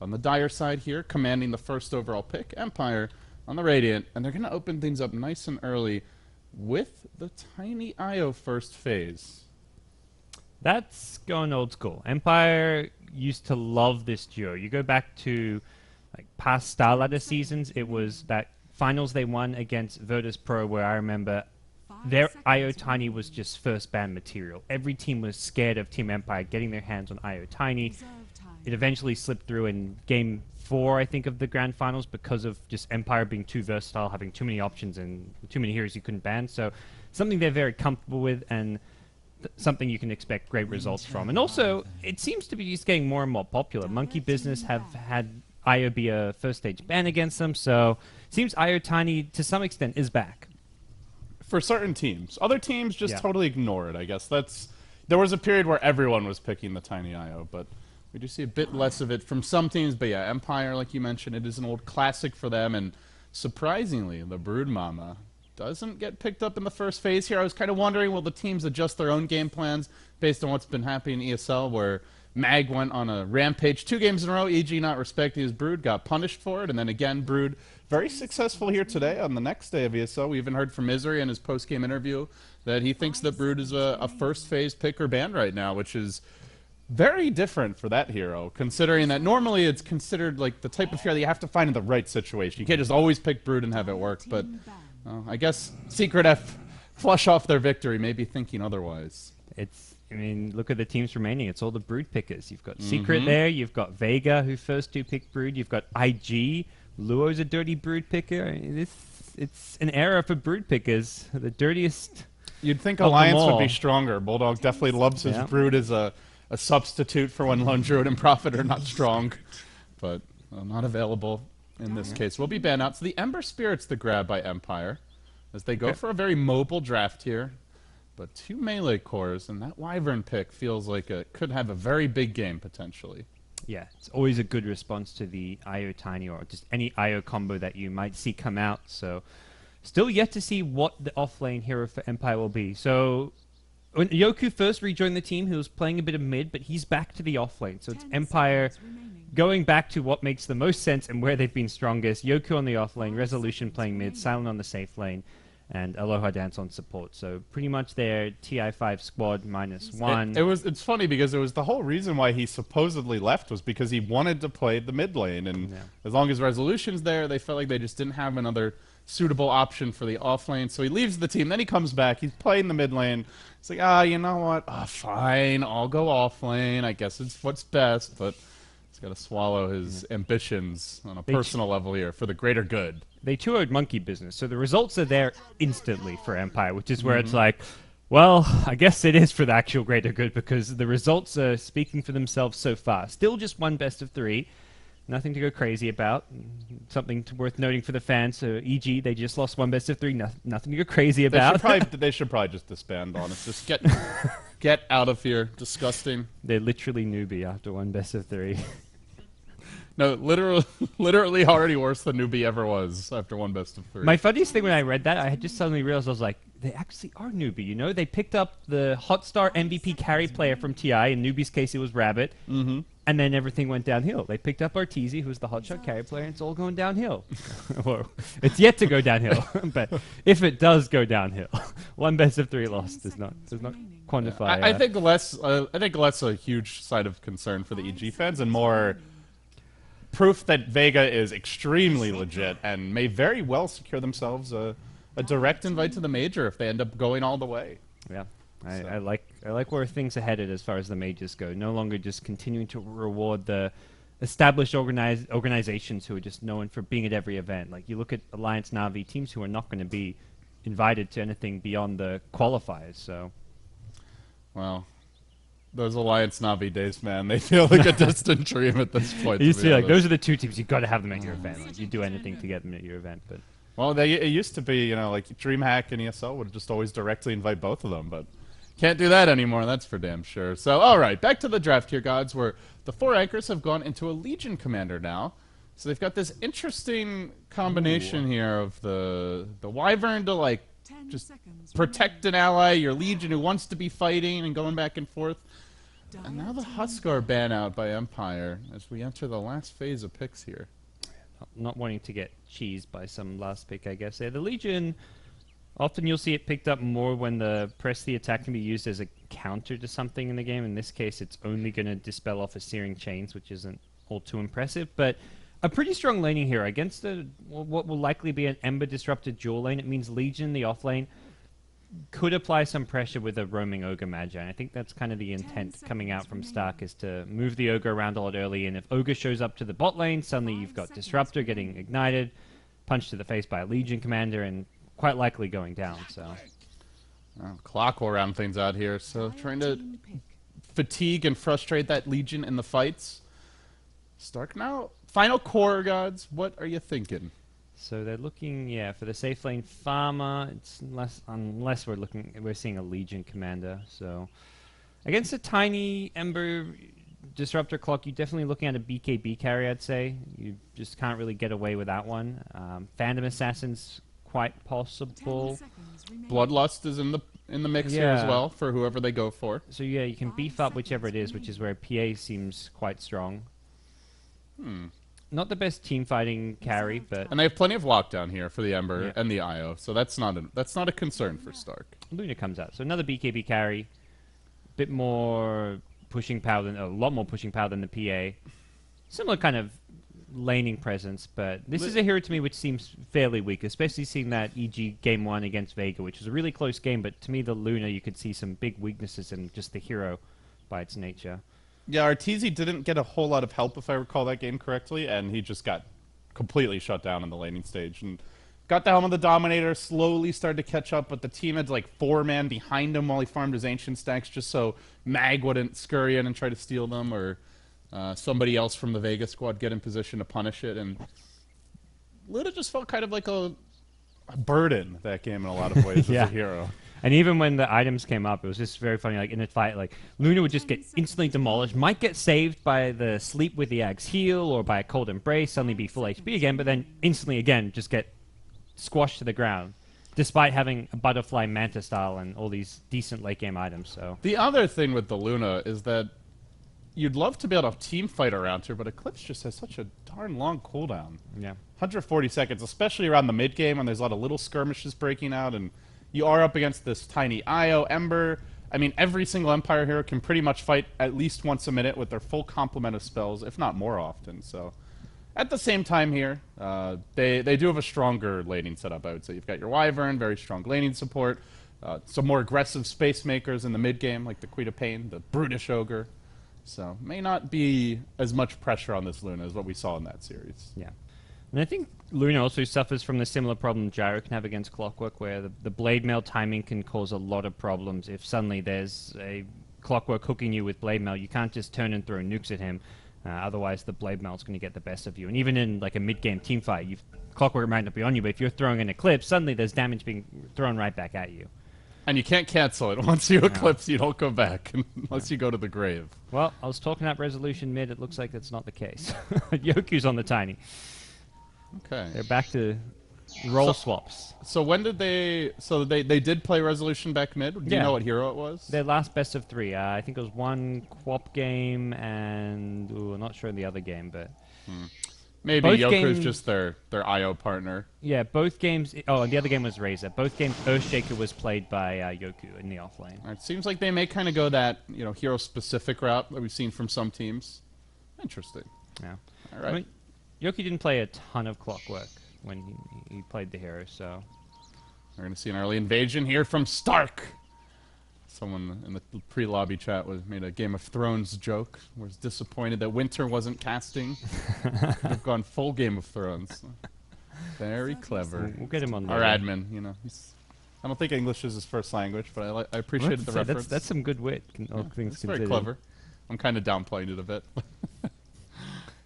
on the Dire side here, commanding the first overall pick, Empire on the Radiant, and they're going to open things up nice and early with the Tiny IO first phase. That's going old school. Empire used to love this duo. You go back to like past Star Ladder seasons, it was that finals they won against Virtus Pro where I remember their IO Tiny was just first ban material. Every team was scared of Team Empire getting their hands on IO Tiny. It eventually slipped through in game 4, I think, of the grand finals because of just Empire being too versatile, having too many options and too many heroes you couldn't ban. So something they're very comfortable with and something you can expect great results from. And also, it seems to be just getting more and more popular. Monkey Business have had IO be a first stage ban against them, so it seems IO Tiny, to some extent, is back. For certain teams. Other teams just totally ignore it, I guess. There was a period where everyone was picking the Tiny IO, but we do see a bit less of it from some teams. But yeah, Empire, like you mentioned, it is an old classic for them, and surprisingly, the Brood Mama doesn't get picked up in the first phase here. I was kind of wondering, will the teams adjust their own game plans based on what's been happening in ESL, where Mag went on a rampage 2 games in a row, EG not respecting his Brood, got punished for it, and then again, Brood very successful here today on the next day of ESL. We even heard from Misery in his post-game interview that he thinks that Brood is a first phase pick or ban right now, which is very different for that hero, considering that normally it's considered like the type of hero that you have to find in the right situation. You can't just always pick Brood and have it work, but I guess Secret F flush off their victory, maybe thinking otherwise. I mean, look at the teams remaining. It's all the Brood pickers. You've got Secret there. You've got Vega, who first 2 picked Brood. You've got IG. Luo's a dirty Brood picker. I mean, it's an era for Brood pickers. The dirtiest. You'd think Alliance would be stronger. Bulldog definitely loves his Brood as a substitute for when Lone Druid and Prophet are not strong, but not available in this case. We'll be banned out. So the Ember Spirit's the grab by Empire as they go for a very mobile draft here. But 2 melee cores, and that Wyvern pick feels like it could have a very big game potentially. Yeah, it's always a good response to the IO Tiny or just any IO combo that you might see come out. So still yet to see what the off-lane hero for Empire will be. So when Yoku first rejoined the team, he was playing a bit of mid, but he's back to the off-lane. So it's Empire going back to what makes the most sense and where they've been strongest. Yoku on the off-lane, Resolution playing mid, Silent on the safe lane, and Aloha Dance on support. So pretty much their TI5 squad -1. It's funny because it was the whole reason why he supposedly left was because he wanted to play the mid lane, and as long as Resolution's there, they felt like they just didn't have another suitable option for the off lane. So he leaves the team, then he comes back, he's playing the mid lane. It's like, you know what? Fine, I'll go off lane. I guess it's what's best, but he's got to swallow his ambitions on a personal level here for the greater good. They 2-0'd Monkey Business, so the results are there instantly for Empire, which is where it's like, well, I guess it is for the actual greater good because the results are speaking for themselves so far. Still just 1 best of 3. Nothing to go crazy about. Something worth noting for the fans. So, e.g., they just lost 1 best of 3. Nothing to go crazy about. They should probably just disband on it. Just get out of here. Disgusting. They're literally newbie after 1 best of 3. No, literally already worse than newbie ever was after 1 best of 3. My funniest thing when I read that, I had just suddenly realized, I was like, they actually are newbie, you know? They picked up the Hotstar MVP carry player from TI. In newbie's case, it was Rabbit. And then everything went downhill. They picked up Arteezy, who's the hotshot carry player, and it's all going downhill. Well, it's yet to go downhill, but if it does go downhill, 1 best of 3 loss does not quantify. I think less a huge side of concern for the EG fans and more proof that Vega is extremely legit and may very well secure themselves a direct invite to the major if they end up going all the way. Yeah. I like where things are headed as far as the majors go. No longer just continuing to reward the established organizations who are just known for being at every event. Like you look at Alliance Na'Vi, teams who are not going to be invited to anything beyond the qualifiers. So, well, those Alliance Na'Vi days, man, they feel like a distant dream at this point. You see, like those are the 2 teams you've got to have them at your event. Like you do anything to get them at your event, but. Well, it used to be, you know, like DreamHack and ESL would just always directly invite both of them, but can't do that anymore, that's for damn sure. So, alright, back to the draft here, gods, where the 4 anchors have gone into a Legion commander now. So they've got this interesting combination here of the Wyvern to, like, just protect an ally, your Legion who wants to be fighting and going back and forth. And now the Huskar ban out by Empire as we enter the last phase of picks here. Not wanting to get cheesed by some last pick, I guess. Yeah, the Legion, often you'll see it picked up more when the press the attack can be used as a counter to something in the game. In this case, it's only going to dispel off a Searing Chains, which isn't all too impressive. But a pretty strong laning here against what will likely be an Ember disrupted dual lane. It means Legion, the off lane, could apply some pressure with a roaming Ogre Magi. And I think that's kind of the intent coming out from Stark, is to move the Ogre around a lot early, and if Ogre shows up to the bot lane, suddenly you've got Disruptor getting ignited, punched to the face by a Legion commander, and quite likely going down. So Clock will round things out here, so trying to fatigue and frustrate that Legion in the fights. Stark now, final core gods, what are you thinking? So they're looking, yeah, for the safe lane farmer. It's unless we're seeing a Legion commander. So against a tiny Ember Disruptor Clock, you're definitely looking at a BKB carry, I'd say. You just can't really get away with that one. Phantom Assassin's quite possible. Bloodlust is in the mix here as well for whoever they go for. So yeah, you can beef up whichever it is, which is where PA seems quite strong. Not the best team fighting carry, but and they have plenty of lockdown here for the Ember and the IO, so that's not a concern for Stark. Luna comes out, so another BKB carry, bit more pushing power than a lot more pushing power than the PA. Similar kind of laning presence, but this is a hero to me which seems fairly weak, especially seeing that EG game 1 against Vega, which was a really close game. But to me, the Luna, you could see some big weaknesses in just the hero by its nature. Yeah, Arteezy didn't get a whole lot of help, if I recall that game correctly, and he just got completely shut down in the laning stage. And got the helm of the Dominator, slowly started to catch up, but the team had like 4-man behind him while he farmed his Ancient stacks just so Mag wouldn't scurry in and try to steal them, or somebody else from the Vega squad get in position to punish it. And Luna just felt kind of like a burden that game in a lot of ways as a hero. And even when the items came up, it was just very funny. Like in a fight, like Luna would just get instantly demolished, might get saved by the sleep with the Ag's heal or by a cold embrace, suddenly be full HP again, but then instantly again just get squashed to the ground, despite having a butterfly manta style and all these decent late game items. So the other thing with the Luna is that you'd love to be able to team fight around her, but Eclipse just has such a darn long cooldown. Yeah, 140 seconds, especially around the mid game when there's a lot of little skirmishes breaking out, and you are up against this tiny IO Ember. I mean, every single Empire hero can pretty much fight at least once a minute with their full complement of spells, if not more often. So, at the same time here, they do have a stronger laning setup, I would say. You've got your Wyvern, very strong laning support, some more aggressive space makers in the mid game, like the Queen of Pain, the Brutish Ogre. So, may not be as much pressure on this Luna as what we saw in that series. Yeah. And I think Luna also suffers from the similar problem Gyro can have against Clockwork, where the blade mail timing can cause a lot of problems. If suddenly there's a Clockwork hooking you with blade mail, you can't just turn and throw nukes at him. Otherwise, the blade mail is going to get the best of you. And even in like a mid-game team fight, Clockwork might not be on you, but if you're throwing an Eclipse, suddenly there's damage being thrown right back at you. And you can't cancel it. Once you Eclipse, you don't go back unless you go to the grave. Well, I was talking up resolution mid. It looks like that's not the case. Yoku's on the tiny. Okay. They're back to role swaps. So when did they... So they did play Resolution back mid? Do you know what hero it was? Their last best of 3. I think it was one Quap game and... Ooh, I'm not sure in the other game, but... Maybe both Yoku's just their IO partner. Yeah, both games... Oh, and the other game was Razor. Both games, Earthshaker was played by Yoku in the offlane. It seems like they may kind of go that, hero-specific route that we've seen from some teams. Interesting. Yeah. All right. I mean, Yoki didn't play a ton of Clockwork when he played the hero, so... We're going to see an early invasion here from Stark. Someone in the pre-lobby chat made a Game of Thrones joke. Was disappointed that Winter wasn't casting. Could have gone full Game of Thrones. Very clever. We'll get him on our admin. I don't think English is his first language, but I appreciated the reference. That's some good wit. All things considered. Very clever. I'm kind of downplaying it a bit.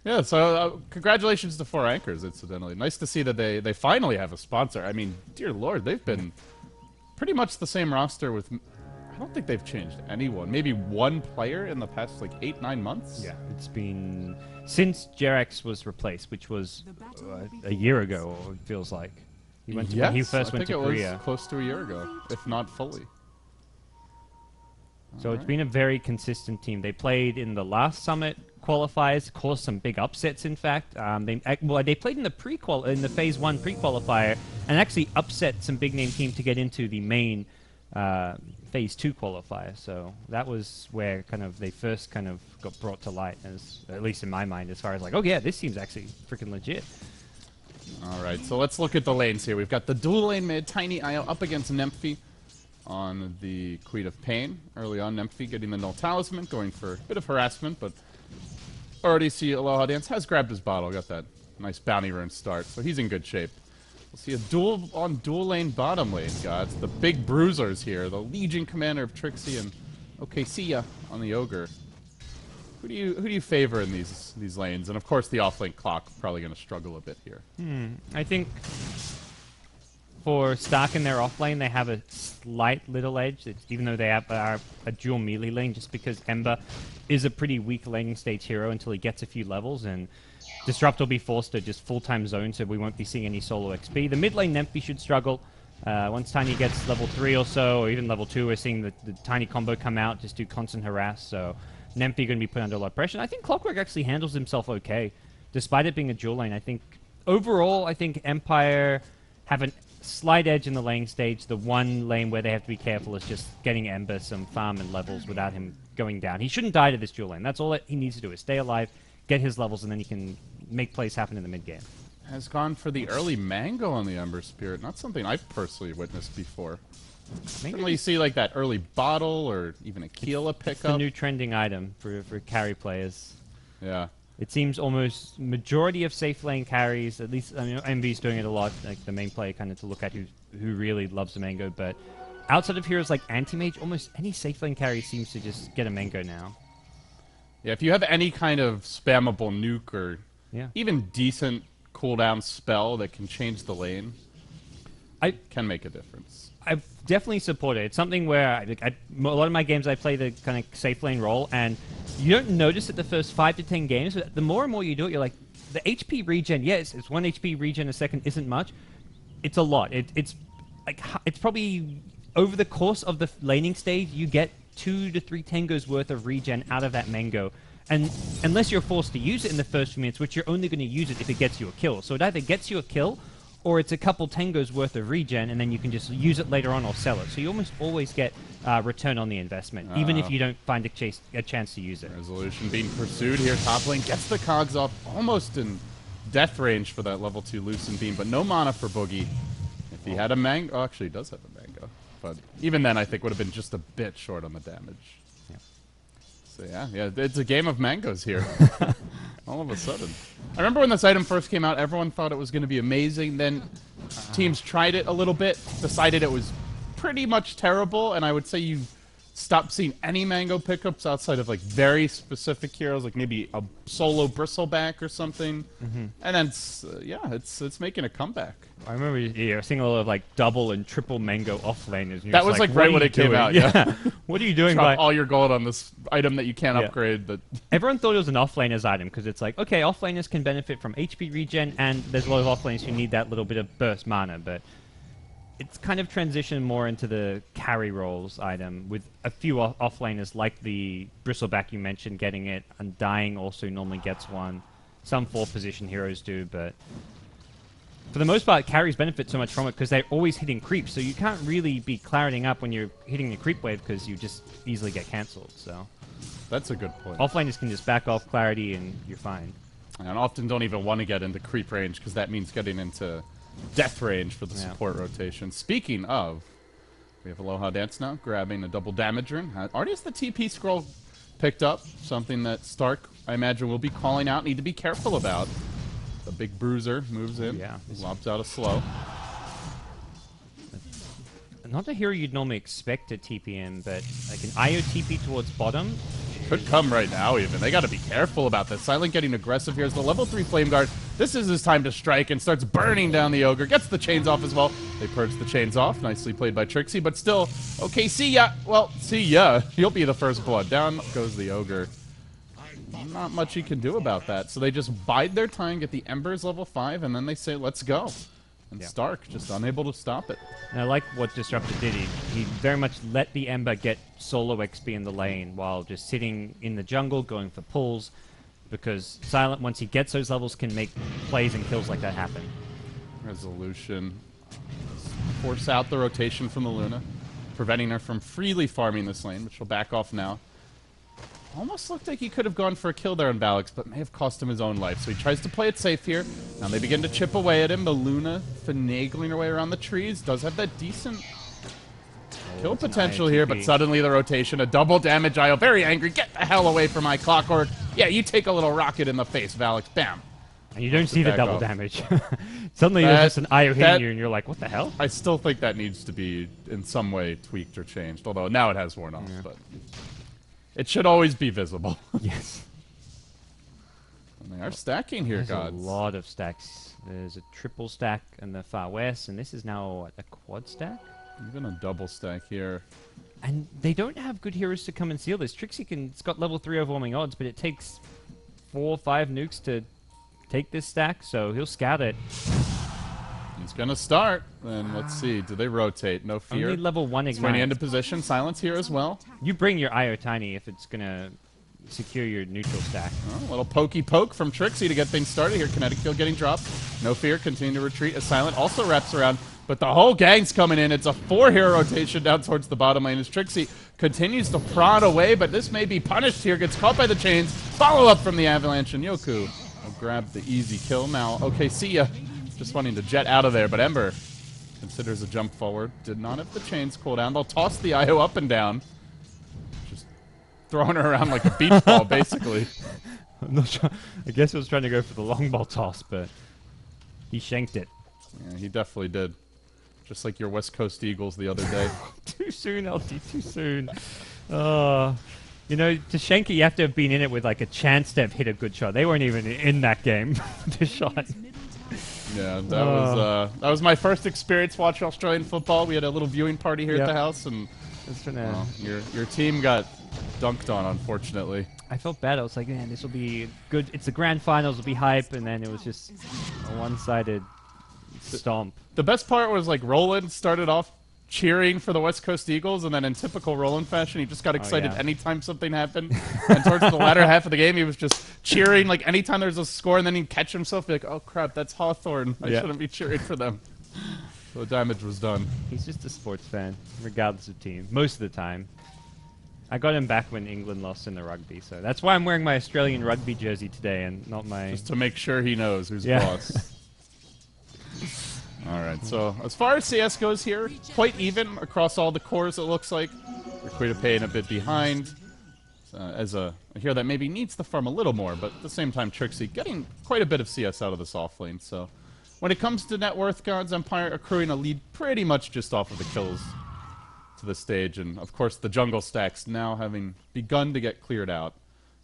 Yeah, so congratulations to 4 Anchors, incidentally. Nice to see that they finally have a sponsor. I mean, dear Lord, they've been pretty much the same roster with... I don't think they've changed anyone. Maybe one player in the past, 8-9 months? Yeah, it's been... Since Jerax was replaced, which was a year ago, it feels like. He went to, when he first went to Korea. Was close to a year ago, if not fully. So it's been a very consistent team. They played in the last Summit qualifiers, caused some big upsets. In fact, they played in the Phase 1 pre-qualifier and actually upset some big name team to get into the main Phase 2 qualifier. So that was where they first got brought to light, as at least in my mind, as far as like, oh yeah, this team's actually freaking legit. All right, so let's look at the lanes here. We've got the dual lane mid, Tiny IO up against Nemphy on the Queen of Pain. Early on, Nemphy getting the Null Talisman, going for a bit of harassment, but already see Aloha Dance has grabbed his bottle, got that nice bounty rune start, so he's in good shape. We'll see a dual lane bottom lane, guys. The big bruisers here, the Legion Commander of Trixie and okay, see ya on the Ogre. Who do you favor in these lanes? And of course, the off-lane clock probably going to struggle a bit here. I think for Stark in their off lane, they have a slight little edge. Even though they have a dual melee lane, just because Ember is a pretty weak laning stage hero until he gets a few levels, and Disrupt will be forced to just full-time zone, so we won't be seeing any solo XP. The mid lane Nemphy should struggle. Once Tiny gets level 3 or so, or even level 2, we're seeing the Tiny combo come out, just do constant harass, so Nemphy going to be put under a lot of pressure. And I think Clockwork actually handles himself okay, despite it being a dual lane. I think overall, Empire have a slight edge in the lane stage. The one lane where they have to be careful is just getting Ember some farm and levels without him going down. He shouldn't die to this dual lane. That's all that he needs to do, is stay alive, get his levels, and then he can make plays happen in the mid game. Has gone for the early mango on the Ember Spirit. Not something I've personally witnessed before. Normally you see like that early bottle or even a Keela pickup. The new trending item for carry players. Yeah. It seems almost majority of safe lane carries, at least, I mean, MV's doing it a lot, like the main player to look at who really loves the mango, but outside of heroes like Anti-Mage, almost any safe lane carry seems to just get a mango now. Yeah, if you have any kind of spammable nuke or even decent cooldown spell that can change the lane, can make a difference. I've definitely supported it. It's something where a lot of my games I play the kind of safe lane role, and you don't notice it the first 5 to 10 games, but the more and more you do it, you're like, the HP regen, yes, it's 1 HP regen a second isn't much. It's a lot. It's probably over the course of the laning stage, you get 2 to 3 tangos worth of regen out of that mango. And unless you're forced to use it in the first few minutes, which you're only going to use it if it gets you a kill. So it either gets you a kill, or it's a couple tangos worth of regen, and then you can just use it later on or sell it. So you almost always get return on the investment, even if you don't find a chance to use it. Resolution being pursued here. Top lane gets the cogs off, almost in death range for that level 2 Lucent Beam, but no mana for Boogie. If he had a mango, oh, actually he does have a mango, but even then I think would have been just a bit short on the damage. So yeah, it's a game of mangoes here. All of a sudden. I remember when this item first came out, everyone thought it was going to be amazing. Then teams tried it a little bit, decided it was pretty much terrible, and I would say you stopped seeing any mango pickups outside of like very specific heroes, like maybe a solo bristleback or something. And then it's making a comeback. I remember seeing a lot of like double and triple mango offlaners. That was like right when it came out. Yeah. What are you doing? Drop all your gold on this item that you can't upgrade. But everyone thought it was an offlaner's item because it's like, okay, offlaners can benefit from HP regen, and there's a lot of offlaners who need that little bit of burst mana, but it's kind of transitioned more into the carry roles item, with a few offlaners like the Bristleback you mentioned getting it, and Dying also normally gets one. Some 4th position heroes do, but for the most part, carries benefit so much from it because they're always hitting creeps, so you can't really be claritying up when you're hitting the creep wave because you just easily get cancelled. So that's a good point. Offlaners can just back off clarity and you're fine. And often don't even want to get into creep range because that means getting into death range for the support rotation. Speaking of, we have Aloha Dance now, grabbing a double damage rune. Already has the TP scroll picked up, something that Stark, I imagine, will be calling out, need to be careful about. The big bruiser moves in, lobs out a slow. Not the hero you'd normally expect to TP in, but like an IO TP towards bottom. Could come right now, even. They got to be careful about this. Silent getting aggressive here. Is the level 3 Flame Guard. This is his time to strike and starts burning down the Ogre. Gets the chains off as well. They purge the chains off. Nicely played by Trixie, but still, okay, see ya. Well, see ya. He'll be the first blood. Down goes the Ogre. Not much you can do about that. So they just bide their time, get the Embers level 5, and then they say, let's go. And Stark just unable to stop it. And I like what Disruptor did. He very much let the Ember get solo XP in the lane while just sitting in the jungle, going for pulls, because Silent, once he gets those levels, can make plays and kills like that happen. Resolution. Force out the rotation from the Luna, preventing her from freely farming this lane, which will back off now. Almost looked like he could have gone for a kill there on Balix, but may have cost him his own life. So he tries to play it safe here. Now they begin to chip away at him. The Luna finagling her way around the trees. Does have that decent kill potential here, but suddenly the rotation. A double damage IO. Very angry. Get the hell away from my Clockwork. Yeah, you take a little rocket in the face, Valix. Bam. And you don't see the double damage. Suddenly there's just an IO hitting you, and you're like, what the hell? I still think that needs to be in some way tweaked or changed, although now it has worn off. But it should always be visible. Yes. And they are stacking here, There's a lot of stacks. There's a triple stack in the far west, and this is now a quad stack? Even a double stack here. And they don't have good heroes to come and seal this. Trixie it's got level 3 overwhelming odds, but it takes 4 or 5 nukes to take this stack, so he'll scout it. He's gonna start, and let's see. Do they rotate? No fear. Only level 1 ignite. Swinging into position. Silence here as well. You bring your IO Tiny if it's gonna secure your neutral stack. Oh, a little pokey poke from Trixie to get things started here. Kinetic kill getting dropped. No fear. Continue to retreat as Silent also wraps around, but the whole gang's coming in. It's a 4-hero rotation down towards the bottom lane as Trixie continues to prod away, but this may be punished here. Gets caught by the chains. Follow up from the Avalanche, and Yoku will grab the easy kill now. Okay, see ya. Just wanting to jet out of there, but Ember considers a jump forward. Did not have the chains cool down. They'll toss the IO up and down. Just throwing her around like a beach ball, basically. I'm not sure. I guess he was trying to go for the long ball toss, but he shanked it. Yeah, he definitely did. Just like your West Coast Eagles the other day. Too soon, LT, too soon. You know, to shank it, you have to have been in it with like a chance to have hit a good shot. They weren't even in that game. This shot. Yeah, that was my first experience watching Australian football. We had a little viewing party here at the house, and your team got dunked on, unfortunately. I felt bad. I was like, man, this will be good. It's the grand finals. It'll be hype, and then it was just a one-sided stomp. The best part was like Roland started off cheering for the West Coast Eagles, and then in typical Roland fashion, he just got excited anytime something happened. And towards the latter half of the game, he was just cheering like anytime there was a score, and then he'd catch himself, be like, "Oh crap, that's Hawthorne. I shouldn't be cheering for them." So the damage was done. He's just a sports fan, regardless of team, most of the time. I got him back when England lost in the rugby, so that's why I'm wearing my Australian rugby jersey today and not my... Just to make sure he knows who's boss. Alright, so as far as CS goes here, quite even across all the cores, it looks like. Requita paying a bit behind. As a hero that maybe needs to farm a little more, but at the same time, Trixie getting quite a bit of CS out of the soft lane. So when it comes to net worth, Gods Empire accruing a lead pretty much just off of the kills to the stage. And of course, the jungle stacks now having begun to get cleared out,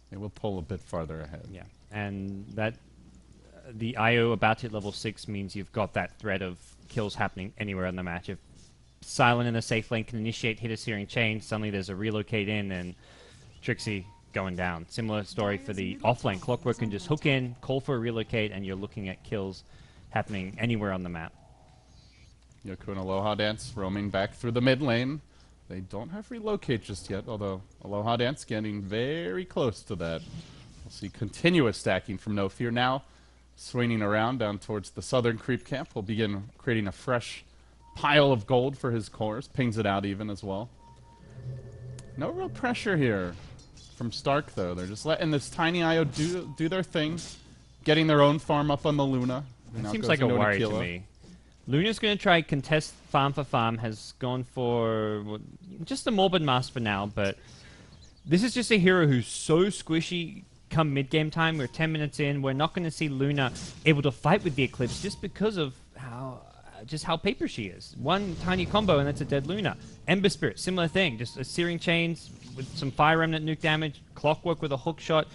they will pull a bit farther ahead. Yeah, and that... the IO about to hit level 6 means you've got that threat of kills happening anywhere on the match. If Silent in a safe lane can initiate hit a searing chain, suddenly there's a relocate in and Trixie going down. Similar story for the offlane. Clockwork can just hook in, call for a relocate, and you're looking at kills happening anywhere on the map. Yoku and Aloha Dance roaming back through the mid lane. They don't have relocate just yet, although Aloha Dance getting very close to that. We'll see continuous stacking from No Fear now. Swinging around down towards the southern creep camp. Will begin creating a fresh pile of gold for his cores. Pings it out even as well. No real pressure here from Stark, though. They're just letting this tiny IO do their thing. Getting their own farm up on the Luna. It seems like a worry to me. Luna's going to try contest farm for farm. Has gone for just a Morbid Mask for now, but this is just a hero who's so squishy. Come mid-game time, we're 10 minutes in, we're not going to see Luna able to fight with the Eclipse just because of how paper she is. One tiny combo and that's a dead Luna. Ember Spirit, similar thing, just a Searing Chains with some Fire Remnant nuke damage, Clockwork with a hook shot,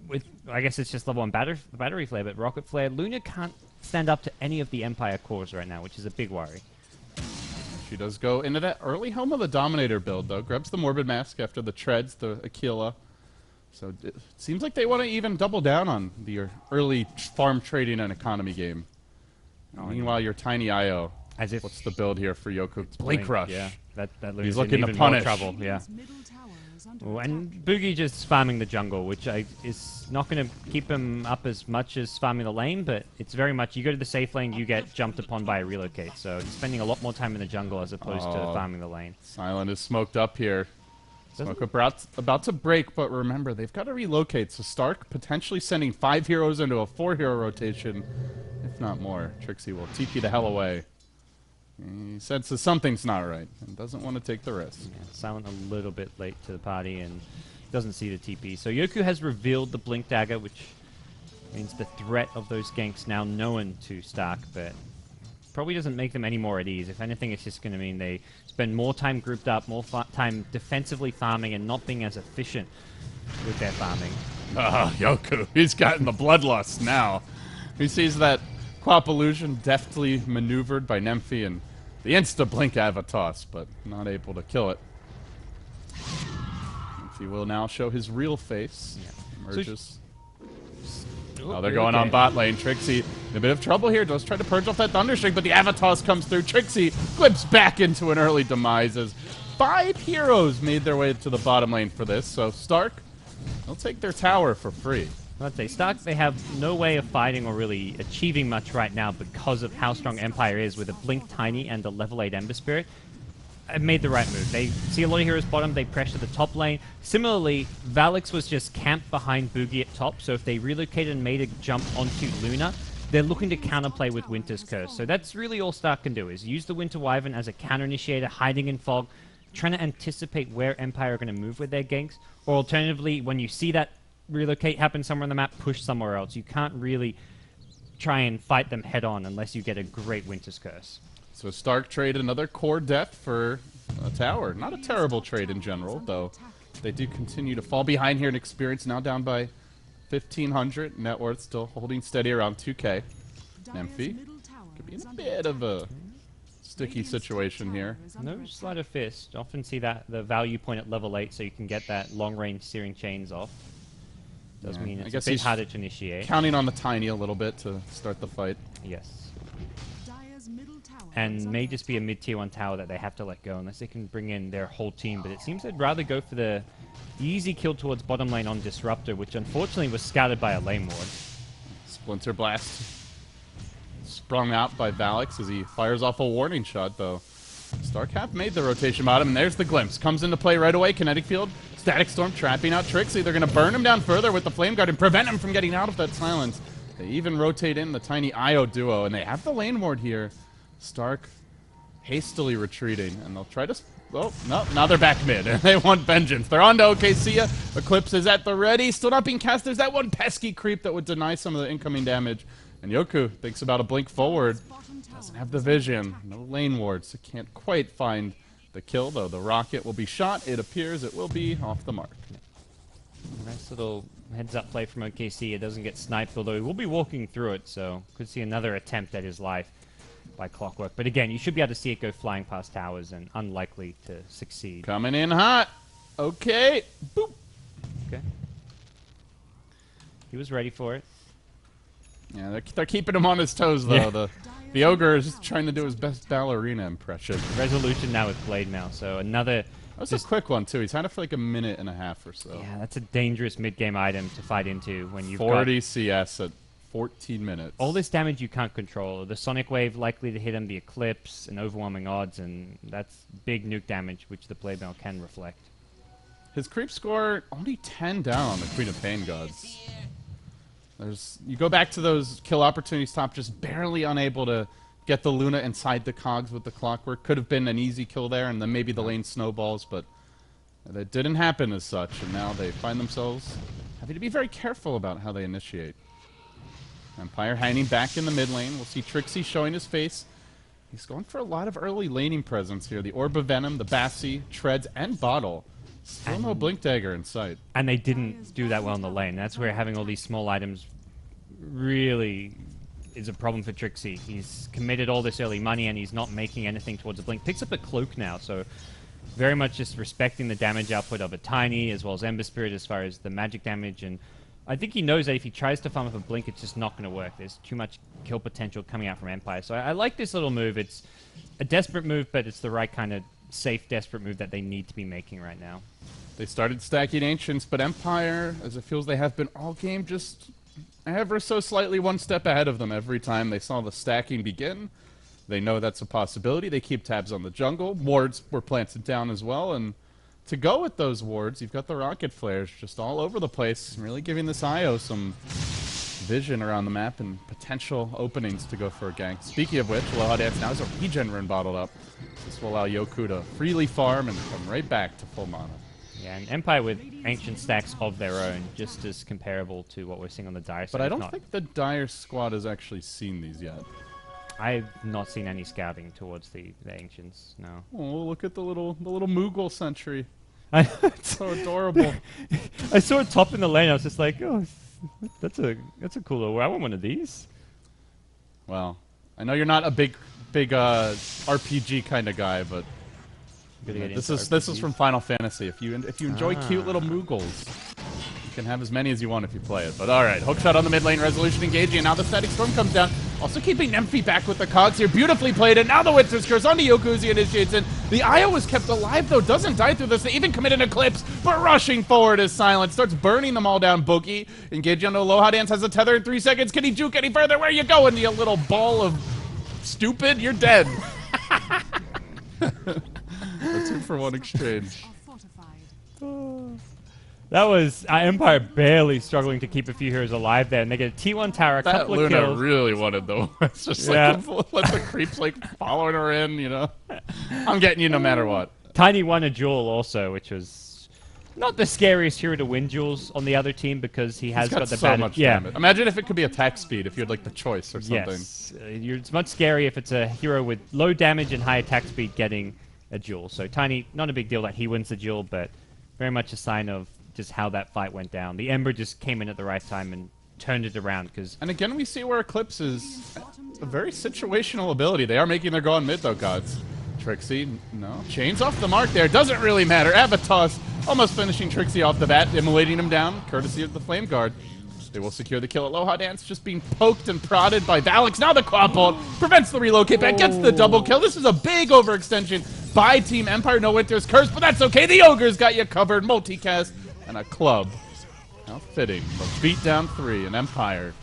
with, I guess it's just level 1 battery flare, but Rocket Flare. Luna can't stand up to any of the Empire cores right now, which is a big worry. She does go into that early Helm of the Dominator build, though. Grabs the Morbid Mask after the treads, the Aquila. So it seems like they want to even double down on the early farm trading and economy game. Meanwhile, your Tiny IO. As if What's the build here for Yoku? Blink Rush. Yeah, that He's loses looking to even more punish. trouble. Yeah. Oh, and Boogie just farming the jungle, which is not going to keep him up as much as farming the lane, but it's very much, you go to the safe lane, you get jumped upon by a relocate. So he's spending a lot more time in the jungle as opposed to farming the lane. Silent is smoked up here. Smoke about to break, but remember, they've got to relocate. So Stark potentially sending 5 heroes into a 4-hero rotation, if not more. Trixie will TP the hell away. He senses something's not right and doesn't want to take the risk. Yeah, Silent a little bit late to the party and doesn't see the TP. So Yoku has revealed the Blink Dagger, which means the threat of those ganks now known to Stark, but probably doesn't make them any more at ease. If anything, it's just going to mean they spend more time grouped up, more time defensively farming and not being as efficient with their farming. Yoku, he's gotten the bloodlust now. He sees that Quap illusion deftly maneuvered by Nymphy and the insta-blink Avatos, but not able to kill it. Nymphy will now show his real face. Yeah. Emerges. Oh, they're going on bot lane. Trixie in a bit of trouble here. Does try to purge off that Thunderstreak, but the Avatos comes through. Trixie flips back into an early demise as 5 heroes made their way to the bottom lane for this. So Stark, they'll take their tower for free. I'd say Stark, they have no way of fighting or really achieving much right now because of how strong Empire is with a Blink Tiny and a level 8 Ember Spirit. It made the right move. They see a lot of heroes bottom, they pressure the top lane. Similarly, Valix was just camped behind Boogie at top, so if they relocated and made a jump onto Luna, they're looking to counterplay with Winter's Curse. So that's really all Stark can do, is use the Winter Wyvern as a counter-initiator, hiding in fog, trying to anticipate where Empire are going to move with their ganks, or alternatively, when you see that relocate happen somewhere on the map, push somewhere else. You can't really try and fight them head-on unless you get a great Winter's Curse. So Stark trade another core depth for a tower. Not a terrible trade in general, though. They do continue to fall behind here in experience, now down by 1,500. Net worth still holding steady around 2K. Nymphy could be in a bit of a sticky situation here. No Sleight of Fist. Often see that the value point at level 8 so you can get that long-range Searing Chains off. Does mean it's a bit harder to initiate. Counting on the Tiny a little bit to start the fight. Yes. And may just be a mid-tier 1 tower that they have to let go unless they can bring in their whole team. But it seems they'd rather go for the easy kill towards bottom lane on Disruptor, which unfortunately was scouted by a lane ward. Splinter Blast sprung out by Valix as he fires off a warning shot, though. Stark have made the rotation bottom, and there's the glimpse. Comes into play right away. Kinetic Field, Static Storm trapping out Trixie. They're going to burn him down further with the Flame Guard and prevent him from getting out of that silence. They even rotate in the Tiny IO duo, and they have the lane ward here. Stark hastily retreating, and they'll try to... Oh, no, now they're back mid, and they want vengeance. They're on to OKC. Eclipse is at the ready, still not being cast. There's that one pesky creep that would deny some of the incoming damage. And Yoku thinks about a blink forward. Doesn't have the vision. No lane wards, so can't quite find the kill, though. The rocket will be shot. It appears it will be off the mark. Nice little heads-up play from OKC. It doesn't get sniped, although he will be walking through it, so could see another attempt at his life by Clockwork. But again, you should be able to see it go flying past towers and unlikely to succeed. Coming in hot. Okay. Boop. Okay. He was ready for it. Yeah, they're keeping him on his toes, though. Yeah. The Ogre is just trying to do his best ballerina impression. Resolution now with Blade Mail, so another... That was a quick one, too. He's had it for like a minute and a half or so. Yeah, that's a dangerous mid-game item to fight into when you've 40 CS at 14 minutes. All this damage you can't control. The Sonic Wave likely to hit him, the Eclipse, and overwhelming odds, and that's big nuke damage, which the Blade Mail can reflect. His creep score only 10 down on the Queen of Pain Gods. You go back to those kill opportunities top, just barely unable to get the Luna inside the cogs with the Clockwork. Could have been an easy kill there, and then maybe the lane snowballs, but that didn't happen as such, and now they find themselves having to be very careful about how they initiate. Empire hanging back in the mid lane. We'll see Trixie showing his face. He's going for a lot of early laning presence here. The Orb of Venom, the Bassi, Treads, and Bottle. Still no Blink Dagger in sight. And they didn't do that well in the lane. That's where having all these small items really is a problem for Trixie. He's committed all this early money and he's not making anything towards a Blink. Picks up a Cloak now, so very much just respecting the damage output of a Tiny as well as Ember Spirit as far as the magic damage and I think he knows that if he tries to farm up a blink, it's just not going to work. There's too much kill potential coming out from Empire. So I like this little move. It's a desperate move, but it's the right kind of safe, desperate move that they need to be making right now. They started stacking Ancients, but Empire, as it feels they have been all game, just ever so slightly one step ahead of them every time they saw the stacking begin. They know that's a possibility. They keep tabs on the jungle. Wards were planted down as well, and to go with those wards, you've got the rocket flares just all over the place, really giving this IO some vision around the map and potential openings to go for a gank. Speaking of which, Aloha Dance now has a regen rune bottled up. This will allow Yoku to freely farm and come right back to full mana. Yeah, and Empire with ancient stacks of their own, just as comparable to what we're seeing on the Dire side. But I don't think the Dire squad has actually seen these yet. I've not seen any scouting towards the ancients, no. Oh, look at the little Moogle sentry. It's so adorable. I saw it top in the lane. I was just like, oh, that's a cool little. I want one of these. Well, I know you're not a big RPG kind of guy, but this is from Final Fantasy. If you enjoy cute little Moogles, you can have as many as you want if you play it. But all right, hook shot on the mid lane, resolution engaging, and now the static storm comes down. Also keeping Nymphy back with the cogs here, beautifully played, and now the Winter's Curse onto Yokuzi initiates in. The Io is kept alive though, doesn't die through this. They even commit an Eclipse, but rushing forward is Silent, starts burning them all down. Boogie engaging onto Aloha Dance, has a tether in 3 seconds. Can he juke any further? Where are you going, you little ball of stupid? You're dead. That's 2-for-1 exchange. That was Empire barely struggling to keep a few heroes alive there, and they get a T1 tower, a couple of Luna kills. really wanted though. It's just like let the creeps like following her in, you know. I'm getting you no matter what. Tiny won a duel also, which was not the scariest hero to win duels on the other team because he's got the so bad much damage. Imagine if it could be attack speed if you had like the choice or something. Yes, it's much scarier if it's a hero with low damage and high attack speed getting a duel. So Tiny, not a big deal that he wins the duel, but very much a sign of just how that fight went down. The Ember just came in at the right time and turned it around. And again, we see where Eclipse is a very situational ability. They are making their go on mid, though, gods. Trixie, no. Chains off the mark there. Doesn't really matter. Avatos almost finishing Trixie off the bat, immolating him down, courtesy of the Flame Guard. They will secure the kill. Aloha Dance just being poked and prodded by Valix. Now the Quad Bolt prevents the relocate back, gets the double kill. This is a big overextension by Team Empire. No Winter's Curse, but that's okay. The Ogre's got you covered. Multicast and a club. How fitting. But beat down 3 and Empire.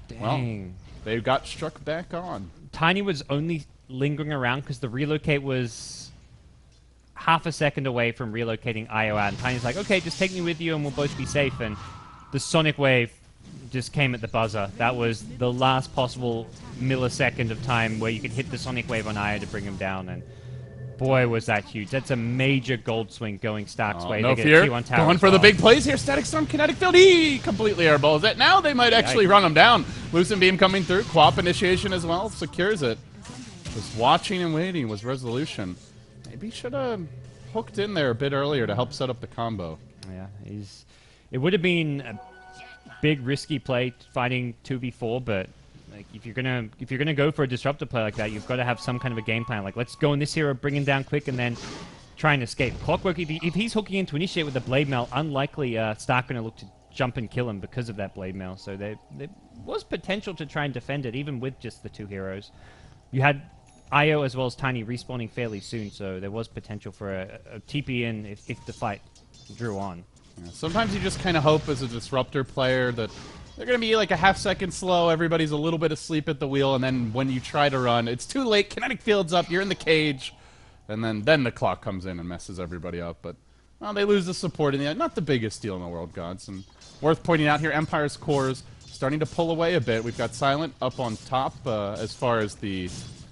Dang. Well, they got struck back on. Tiny was only lingering around because the relocate was half a second away from relocating Io out. And Tiny's like, okay, just take me with you and we'll both be safe. And the Sonic Wave just came at the buzzer. That was the last possible millisecond of time where you could hit the Sonic Wave on Io to bring him down. And boy, was that huge. That's a major gold swing going Stark's way. No fear. Going for the big plays here. Static Storm, Kinetic Field. He completely airballs it. Now they might actually run him down. Lucent Beam coming through. Quap initiation as well. Secures it. Just watching and waiting was Resolution. Maybe he should have hooked in there a bit earlier to help set up the combo. Yeah, it would have been a big risky play fighting 2v4, but like if you're gonna go for a disruptor play like that, you've got to have some kind of a game plan. Like, let's go in this hero, bring him down quick, and then try and escape. Clockwork, if he's hooking in to initiate with the Blade Mail, unlikely Stark gonna look to jump and kill him because of that Blade Mail. So there was potential to try and defend it, even with just the 2 heroes. You had Io as well as Tiny respawning fairly soon, so there was potential for a TP in if the fight drew on. Yeah, sometimes you just kind of hope as a disruptor player that they're going to be like a half-second slow, everybody's a little bit asleep at the wheel, and then when you try to run, it's too late, kinetic field's up, you're in the cage, and then the clock comes in and messes everybody up. But well, they lose the support in the end. Not the biggest deal in the world, gods. And worth pointing out here, Empire's cores starting to pull away a bit. We've got Silent up on top as far as the...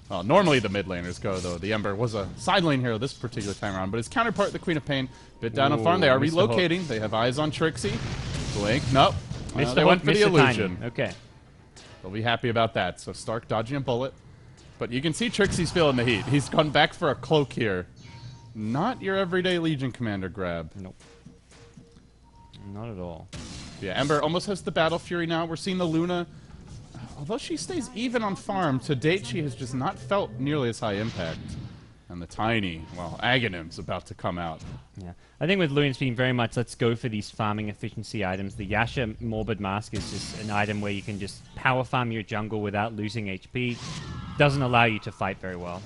Well, normally the mid laners go, though. The Ember was a side lane hero this particular time around, but his counterpart, the Queen of Pain, bit down on farm. They are relocating. They have eyes on Trixie. Blink. Nope. They went for the illusion. Okay. They'll be happy about that. So Stark dodging a bullet. But you can see Trixie's feeling the heat. He's gone back for a cloak here. Not your everyday Legion Commander grab. Nope. Not at all. Yeah, Ember almost has the Battle Fury now. We're seeing the Luna. Although she stays even on farm, to date she has just not felt nearly as high impact. And And the Tiny, well, Aghanim's about to come out. Yeah, I think with Luna's being very much, let's go for these farming efficiency items. The Yasha Morbid Mask is just an item where you can just power farm your jungle without losing HP. Doesn't allow you to fight very well.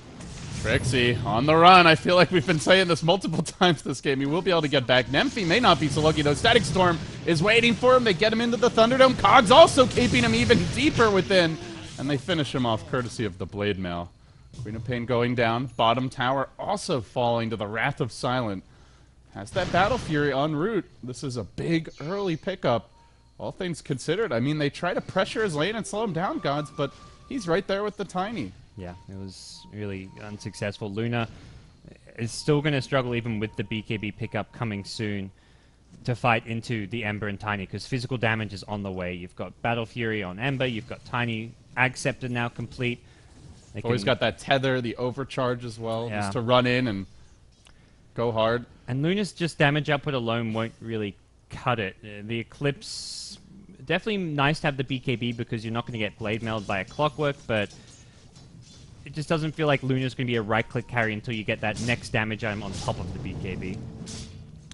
Trixie on the run. I feel like we've been saying this multiple times this game. He will be able to get back. Nemphy may not be so lucky, though. Static Storm is waiting for him. They get him into the Thunderdome. Cogs also keeping him even deeper within. And they finish him off courtesy of the Blade Mail. Queen of Pain going down. Bottom tower also falling to the Wrath of Silent. Has that Battle Fury en route. This is a big early pickup. All things considered, I mean, they try to pressure his lane and slow him down, Gods, but he's right there with the Tiny. Yeah, it was really unsuccessful. Luna is still going to struggle even with the BKB pickup coming soon to fight into the Ember and Tiny, because physical damage is on the way. You've got Battle Fury on Ember, you've got Tiny, Ag Scepter now complete. Always got that tether, the overcharge as well, Yeah. just to run in and go hard. And Luna's just damage output alone won't really cut it. The Eclipse, definitely nice to have the BKB because you're not going to get blade mailed by a Clockwork, but it just doesn't feel like Luna's going to be a right-click carry until you get that next damage item on top of the BKB.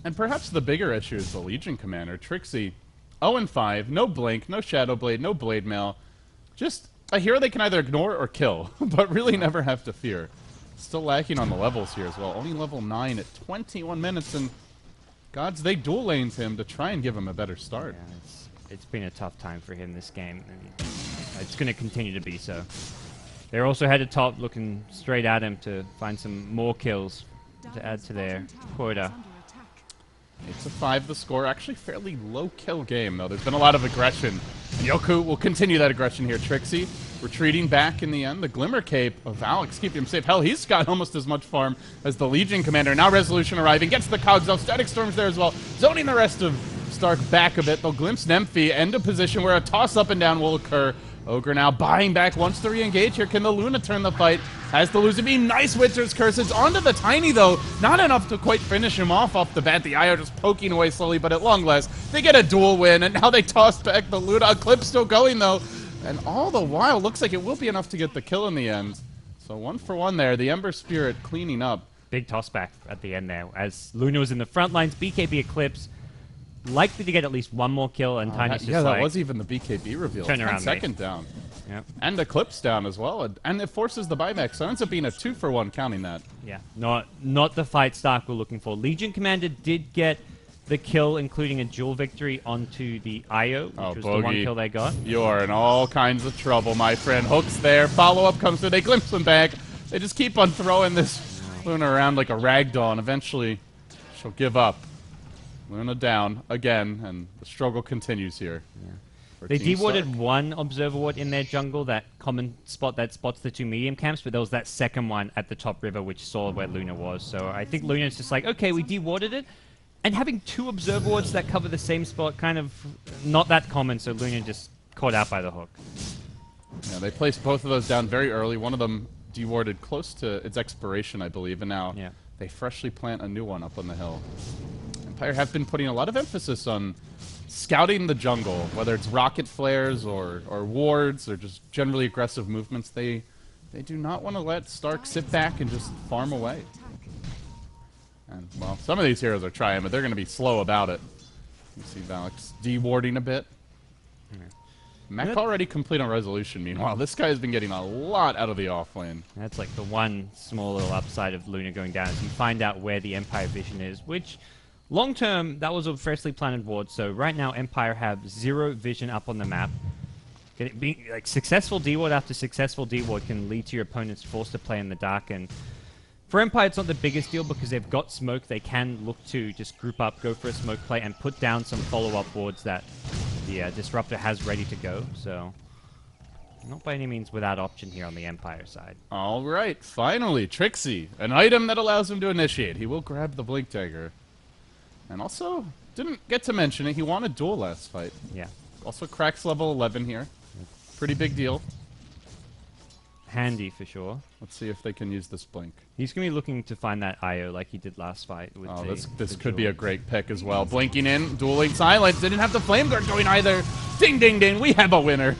And perhaps the bigger issue is the Legion Commander, Trixie. 0-5, no Blink, no Shadow Blade, no Blade Mail. Just a hero they can either ignore or kill, but really never have to fear. Still lacking on the levels here as well. Only level 9 at 21 minutes, and Gods, they dual lanes him to try and give him a better start. Yeah, it's been a tough time for him this game. It's going to continue to be so. They're also headed top, looking straight at him to find some more kills to add to their quota. 8-5 the score. Actually fairly low kill game, though. There's been a lot of aggression. Yoku will continue that aggression here. Trixie retreating back in the end. The Glimmer Cape of Alex keeping him safe. Hell, he's got almost as much farm as the Legion Commander. Now Resolution arriving. Gets the Cogs off. Static Storm's there as well. Zoning the rest of Stark back a bit. They'll glimpse Nemphy. End a position where a toss up and down will occur. Ogre now buying back, wants to re-engage here. Can the Luna turn the fight? Has the loser beam. Nice Witcher's Curse. It's onto the Tiny, though. Not enough to quite finish him off the bat. The IO just poking away slowly, but at long last, they get a dual win, and now they toss back the Luna. Eclipse still going, though. And all the while, looks like it will be enough to get the kill in the end. So 1 for 1 there. The Ember Spirit cleaning up. Big toss back at the end there. As Luna was in the front lines, BKB Eclipse likely to get at least one more kill, and Tiny's just yeah, like, that was even the BKB reveal. turn around, 10-second down. Yep. And Eclipse down as well. And it forces the buyback, so it ends up being a 2 for 1 counting that. Yeah, not the fight Stark we're looking for. Legion Commander did get the kill, including a dual victory onto the IO, which was the one kill they got. You are in all kinds of trouble, my friend. Hook's there. Follow-up comes through. They glimpse him back. They just keep on throwing this Luna around like a ragdoll, and eventually she'll give up. Luna down again, and the struggle continues here. Yeah. They Team dewarded Stark. one Observer Ward in their jungle, that common spot that spots the two medium camps, but there was that second one at the top river which saw where Luna was. So I think Luna's just like, okay, we dewarded it, and having two Observer Wards that cover the same spot, kind of not that common, so Luna just caught out by the hook. Yeah, they placed both of those down very early. One of them dewarded close to its expiration, I believe, and now they freshly plant a new one up on the hill. Empire have been putting a lot of emphasis on scouting the jungle, whether it's rocket flares or wards or just generally aggressive movements. They do not want to let Stark sit back and just farm away. And, well, some of these heroes are trying, but they're going to be slow about it. You see Valix dewarding a bit. Mech already complete on Resolution, meanwhile. This guy has been getting a lot out of the offlane. That's like the one small little upside of Luna going down, is you find out where the Empire vision is, which long term, that was a freshly planted ward, so right now Empire have 0 vision up on the map. Being, like, successful D-ward after successful D-ward can lead to your opponents forced to play in the dark, and for Empire it's not the biggest deal because they've got smoke. They can look to just group up, go for a smoke play, and put down some follow-up wards that the Disruptor has ready to go, so not by any means without option here on the Empire side. All right, finally, Trixie, an item that allows him to initiate. He will grab the Blink Dagger. And also, didn't get to mention it, he won a duel last fight. Yeah. Also cracks level 11 here. Pretty big deal. Handy for sure. Let's see if they can use this Blink. He's going to be looking to find that IO like he did last fight. With this could be a great pick as well. Blinking in, dueling silence. Didn't have the Flame Guard going either. Ding, ding, ding. We have a winner.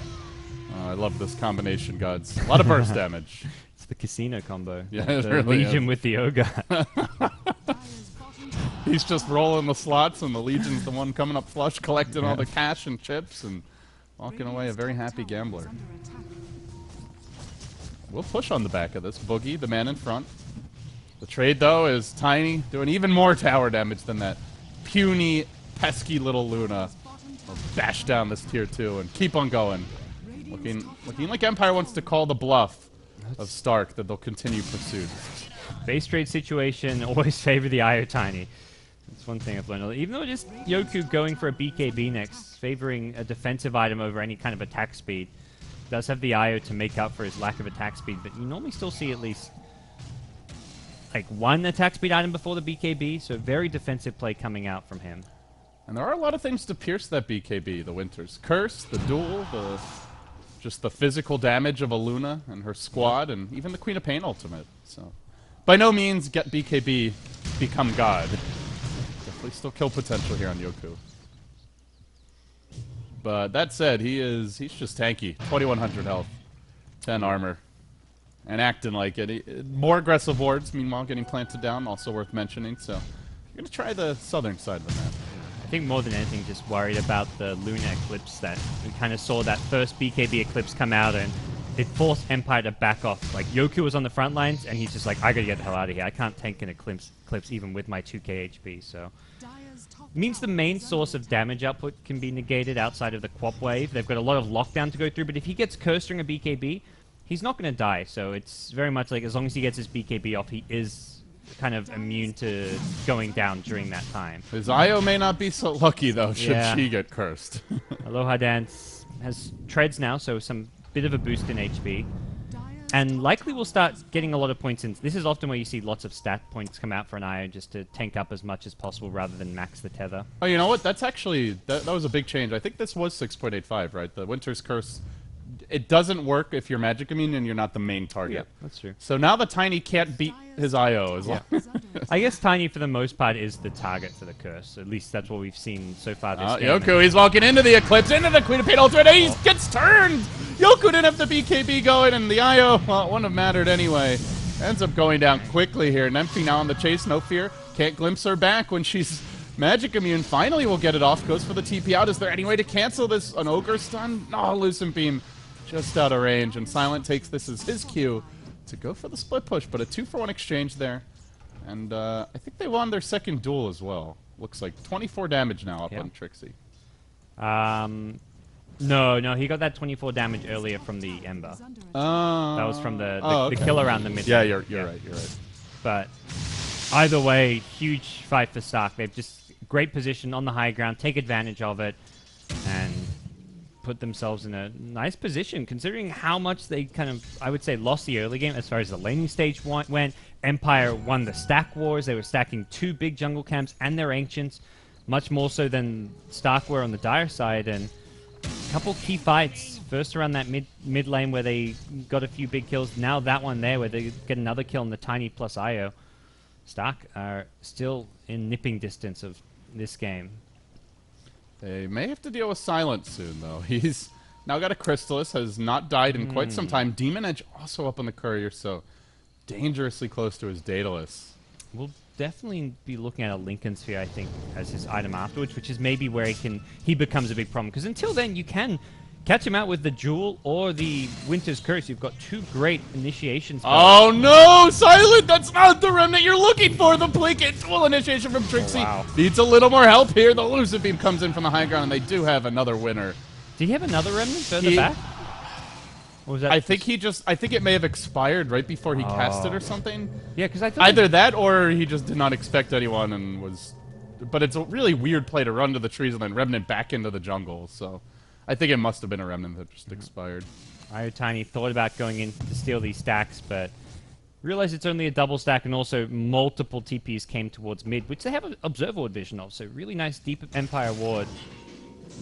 I love this combination, Gods. A lot of burst damage. It's the casino combo. Yeah, the it really Legion is. with the Ogre. He's just rolling the slots, and the Legion's the one coming up flush, collecting all the cash and chips, and walking away a very happy gambler. We'll push on the back of this. Boogie, the man in front. The trade, though, is Tiny, doing even more tower damage than that puny, pesky little Luna. We'll bash down this tier 2 and keep on going. Looking like Empire wants to call the bluff of Stark, that they'll continue pursuit. Base trade situation always favor the IO Tiny. That's one thing I've learned. Even though it is Yoku going for a BKB next, favoring a defensive item over any kind of attack speed, does have the IO to make up for his lack of attack speed, but you normally still see at least like one attack speed item before the BKB, so very defensive play coming out from him. And there are a lot of things to pierce that BKB, the Winter's Curse, the duel, just the physical damage of a Luna and her squad, and even the Queen of Pain ultimate. So, by no means get BKB become God. Definitely still kill potential here on Yoku. But that said, he's just tanky. 2100 health, 10 armor, and acting like it. More aggressive wards, meanwhile getting planted down, also worth mentioning. So, you're gonna try the southern side of the map. I think more than anything, just worried about the Luna Eclipse that we kind of saw that first BKB Eclipse come out, and it forced Empire to back off. Like, Yoku was on the front lines, and he's just like, I gotta get the hell out of here. I can't tank an Eclipse even with my 2k HP, so... Means the main source of damage output can be negated outside of the Quap Wave. They've got a lot of lockdown to go through, but if he gets cursed during a BKB, he's not going to die. So it's very much like as long as he gets his BKB off, he is kind of immune to going down during that time. His IO may not be so lucky, though, should she get cursed. Aloha Dance has treads now, so some bit of a boost in HP. And likely will start getting a lot of points in. This is often where you see lots of stat points come out for an IO just to tank up as much as possible rather than max the tether. Oh, you know what? That's actually... That was a big change. I think this was 6.85, right? The Winter's Curse... It doesn't work if you're magic immune and you're not the main target. Yeah, that's true. So now the Tiny can't beat his IO as well. I guess Tiny, for the most part, is the target for the curse. At least that's what we've seen so far this game. Yoku, he's walking into the Eclipse, into the Queen of Pain ultimate, and he gets turned! Yoku didn't have the BKB going, and the IO, well, it wouldn't have mattered anyway. Ends up going down quickly here. Nymphy now on the chase, no fear. Can't glimpse her back when she's magic immune. Finally will get it off, goes for the TP out. Is there any way to cancel this? An Ogre stun? No, Lucent Beam. Just out of range, and Silent takes this as his cue to go for the split push, but a 2-for-1 exchange there. And I think they won their second duel as well. Looks like 24 damage now up on Trixie. No, he got that 24 damage earlier from the Ember. That was from the kill around the mid. Yeah, you're right. But either way, huge fight for Stark. They've just great position on the high ground, take advantage of it, and put themselves in a nice position, considering how much they kind of, I would say, lost the early game as far as the laning stage went. Empire won the stack wars. They were stacking 2 big jungle camps and their ancients, much more so than Stark were on the Dire side. And a couple key fights. First around that mid lane where they got a few big kills. Now that one there where they get another kill in the Tiny plus IO. Stark are still in nipping distance of this game. They may have to deal with Silence soon, though. He's now got a Crystallis, has not died in quite some time. Demon Edge also up on the courier, so dangerously close to his Daedalus. We'll definitely be looking at a Lincoln Sphere, I think, as his item afterwards, which is maybe where he becomes a big problem. Because until then, you can catch him out with the Jewel or the Winter's Curse. You've got 2 great initiations. Oh no, Silent! That's not the remnant you're looking for! The Blanket Dual initiation from Trixie. Needs a little more help here. The Lucid Beam comes in from the high ground, and they do have another winner. Did he have another remnant further back? Or was that I think it may have expired right before he cast it or something. Yeah, because I thought either that or he just did not expect anyone and was... But it's a really weird play to run to the trees and then remnant back into the jungle, so... I think it must have been a remnant that just expired. IO Tiny thought about going in to steal these stacks, but realized it's only a double stack, and also multiple TPs came towards mid, which they have an Observer Ward vision of, so really nice deep Empire ward.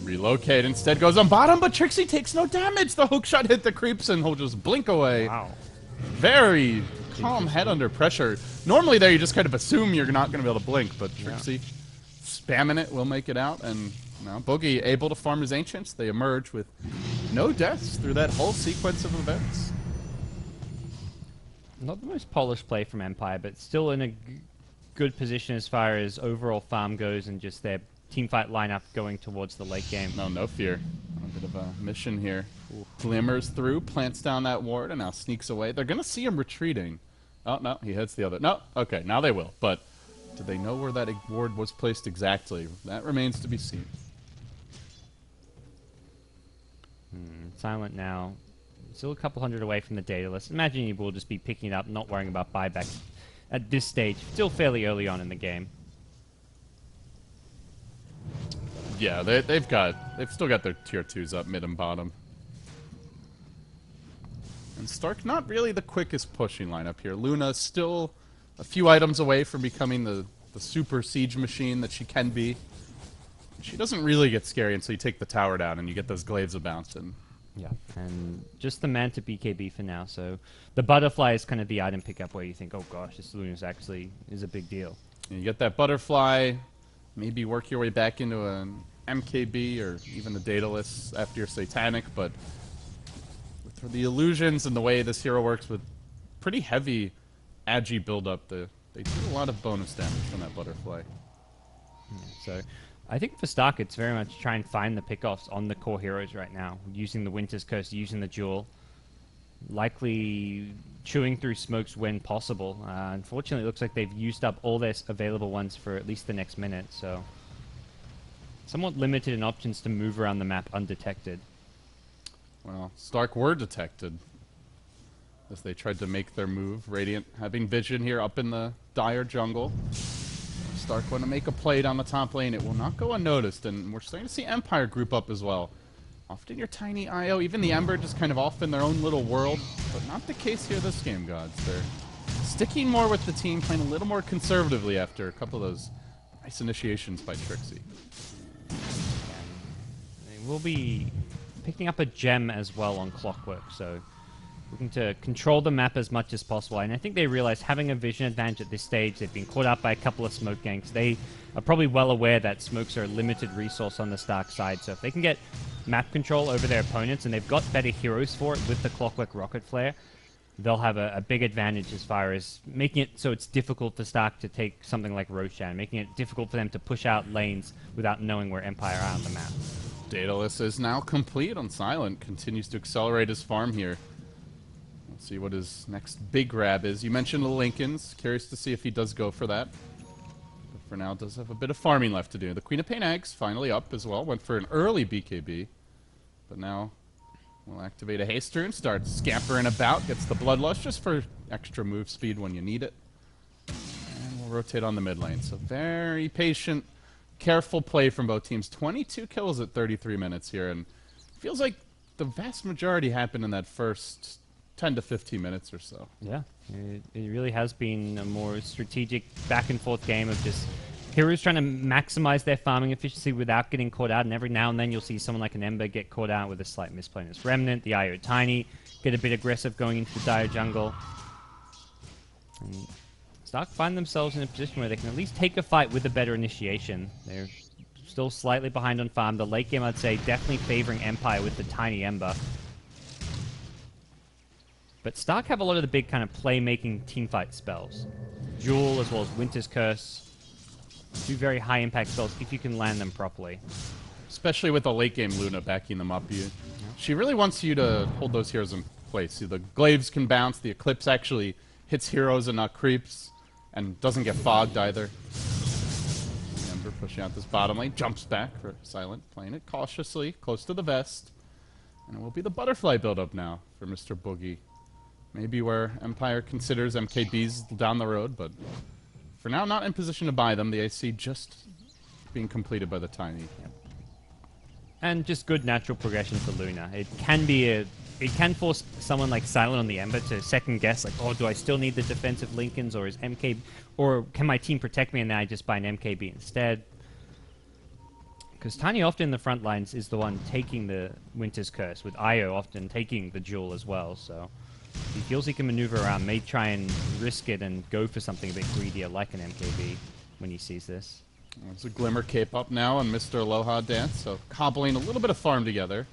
Relocate instead goes on bottom, but Trixie takes no damage. The hook shot hit the creeps, and he'll just blink away. Wow. Very calm head under pressure. Normally there you just kind of assume you're not going to be able to blink, but Trixie spamming it will make it out, and... Now, Boogie able to farm his Ancients. They emerge with no deaths through that whole sequence of events. Not the most polished play from Empire, but still in a good position as far as overall farm goes and just their teamfight lineup going towards the late game. No fear. A bit of a mission here. Glimmers through, plants down that ward, and now sneaks away. They're going to see him retreating. Oh, no, he hits the other. No, okay, now they will. But do they know where that ward was placed exactly? That remains to be seen. Silent now. Still a couple hundred away from the data list. Imagine he will just be picking it up, not worrying about buybacks at this stage. Still fairly early on in the game. Yeah, they've still got their tier 2s up mid and bottom. And Stark not really the quickest pushing lineup here. Luna still a few items away from becoming the super siege machine that she can be. She doesn't really get scary until you take the tower down and you get those glaives a bouncing. Yeah, and just the Manta BKB for now. So the butterfly is kind of the item pickup where you think, oh gosh, this Luna's actually is a big deal. And you get that butterfly, maybe work your way back into an MKB or even the Daedalus after your Satanic, but with the illusions and the way this hero works with pretty heavy Agi build-up, they do a lot of bonus damage from that butterfly. Yeah, so I think for Stark, it's very much try and find the pickoffs on the core heroes right now, using the Winter's Curse, using the Jewel, likely chewing through smokes when possible. Unfortunately, it looks like they've used up all their available ones for at least the next minute, so somewhat limited in options to move around the map undetected. Well, Stark were detected as they tried to make their move. Radiant having vision here up in the dire jungle. Stark want to make a play down the top lane. It will not go unnoticed, and we're starting to see Empire group up as well. Often your tiny IO, even the Ember, just kind of off in their own little world, but not the case here this game, gods. They're sticking more with the team, playing a little more conservatively after a couple of those nice initiations by Trixie. They will be picking up a gem as well on Clockwork, so looking to control the map as much as possible. And I think they realize having a vision advantage at this stage, they've been caught up by a couple of smoke ganks. They are probably well aware that smokes are a limited resource on the Stark side. So if they can get map control over their opponents, and they've got better heroes for it with the Clockwork Rocket Flare, they'll have a big advantage as far as making it so it's difficult for Stark to take something like Roshan, making it difficult for them to push out lanes without knowing where Empire are on the map. Daedalus is now complete on Silent, continues to accelerate his farm here. Let's see what his next big grab is. You mentioned the Lincolns. Curious to see if he does go for that. But for now, does have a bit of farming left to do. The Queen of Pain Eggs finally up as well. Went for an early BKB. But now we'll activate a Haste Rune, start scampering about, gets the Bloodlust just for extra move speed when you need it. And we'll rotate on the mid lane. So very patient, careful play from both teams. 22 kills at 33 minutes here. And it feels like the vast majority happened in that first 10 to 15 minutes or so. Yeah, it really has been a more strategic back and forth game of just heroes trying to maximize their farming efficiency without getting caught out, and every now and then you'll see someone like an Ember get caught out with a slight misplay in his Remnant, the IO Tiny get a bit aggressive going into the dire jungle. And Stark find themselves in a position where they can at least take a fight with a better initiation. They're still slightly behind on farm. The late game, I'd say, definitely favoring Empire with the Tiny Ember. But Stark have a lot of the big kind of playmaking teamfight spells. Jewel as well as Winter's Curse. Two very high impact spells if you can land them properly. Especially with the late game Luna backing them up. She really wants you to hold those heroes in place. See, the Glaives can bounce, the Eclipse actually hits heroes and not creeps, and doesn't get fogged either. Ember pushing out this bottom lane, jumps back for Silent, playing it cautiously, close to the vest. And it will be the butterfly build-up now for Mr. Boogie. Maybe where Empire considers MKBs down the road, but for now, not in position to buy them. The AC just being completed by the Tiny. Yep. And just good natural progression for Luna. It can force someone like Silent on the Ember to second guess, like, oh, do I still need the defensive Lincolns, or is MK, or can my team protect me and then I just buy an MKB instead? Because Tiny often in the front lines is the one taking the Winter's Curse, with Io often taking the Jewel as well, so he feels he can maneuver around, may try and risk it and go for something a bit greedier like an MKB when he sees this. There's a Glimmer cape up now on Mr. Aloha Dance, so cobbling a little bit of farm together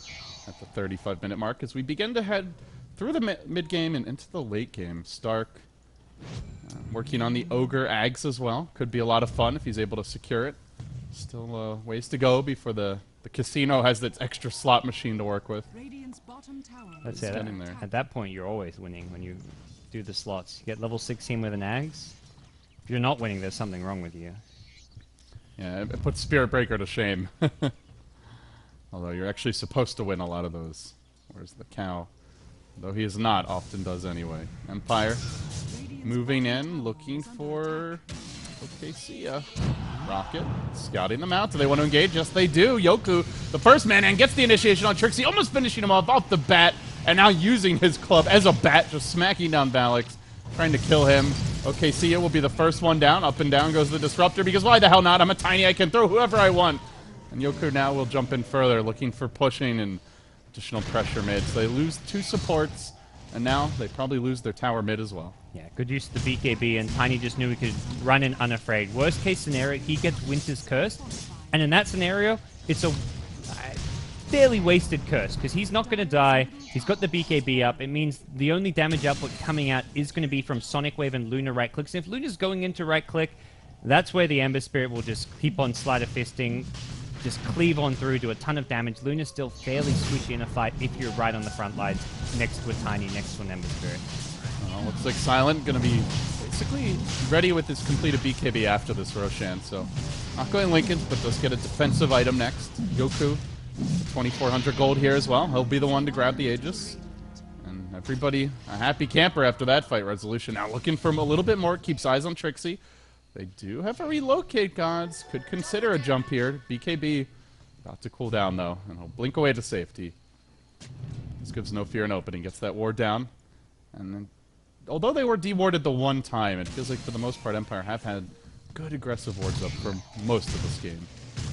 at the 35-minute mark as we begin to head through the mid game and into the late game. Stark working on the Ogre Ags as well. Could be a lot of fun if he's able to secure it. Still ways to go before the casino has its extra slot machine to work with. That's it. At that point, you're always winning when you do the slots. You get level 16 with an Ags. If you're not winning, there's something wrong with you. Yeah, it puts Spirit Breaker to shame. Although you're actually supposed to win a lot of those. Whereas the cow, though he is not, often does anyway. Empire moving in, looking for OKC. Rocket scouting them out. Do they want to engage? Yes, they do. Yoku, the first man, and gets the initiation on Trixie, almost finishing him off the bat, and now using his club as a bat, just smacking down Valix, trying to kill him. OKC will be the first one down. Up and down goes the Disruptor, because why the hell not? I'm a tiny, I can throw whoever I want. And Yoku now will jump in further, looking for pushing and additional pressure mid. So they lose 2 supports, and now they probably lose their tower mid as well. Yeah, good use of the BKB, and Tiny just knew he could run in unafraid. Worst case scenario, he gets Winter's Curse, and in that scenario, it's a fairly wasted curse, because he's not going to die. He's got the BKB up. It means the only damage output coming out is going to be from Sonic Wave and Luna right clicks. And if Luna's going into right click, that's where the Ember Spirit will just keep on sleight of fisting, just cleave on through, do a ton of damage. Luna's still fairly squishy in a fight if you're right on the front lines, next to a Tiny, next to an Ember Spirit. Looks like Silent going to be basically ready with his completed BKB after this Roshan. So not going Linken's, but does get a defensive item next. Yoku, 2,400 gold here as well. He'll be the one to grab the Aegis. And everybody a happy camper after that fight. Resolution now looking for a little bit more. Keeps eyes on Trixie. They do have a relocate, gods. Could consider a jump here. BKB about to cool down, though. And he'll blink away to safety. This gives no fear an opening. Gets that ward down. And then, although they were dewarded the one time, it feels like for the most part Empire have had good aggressive wards up for most of this game.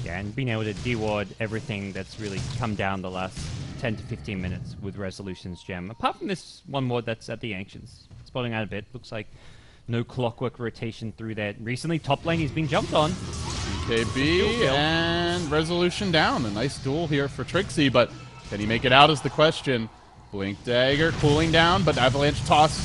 Yeah, and being able to deward everything that's really come down the last 10 to 15 minutes with Resolution's gem. Apart from this one ward that's at the Ancients. Spotting out a bit. Looks like no clockwork rotation through there. Recently, top lane, he's been jumped on. BKB and Resolution down. A nice duel here for Trixie, but can he make it out is the question. Blink Dagger cooling down, but Avalanche Toss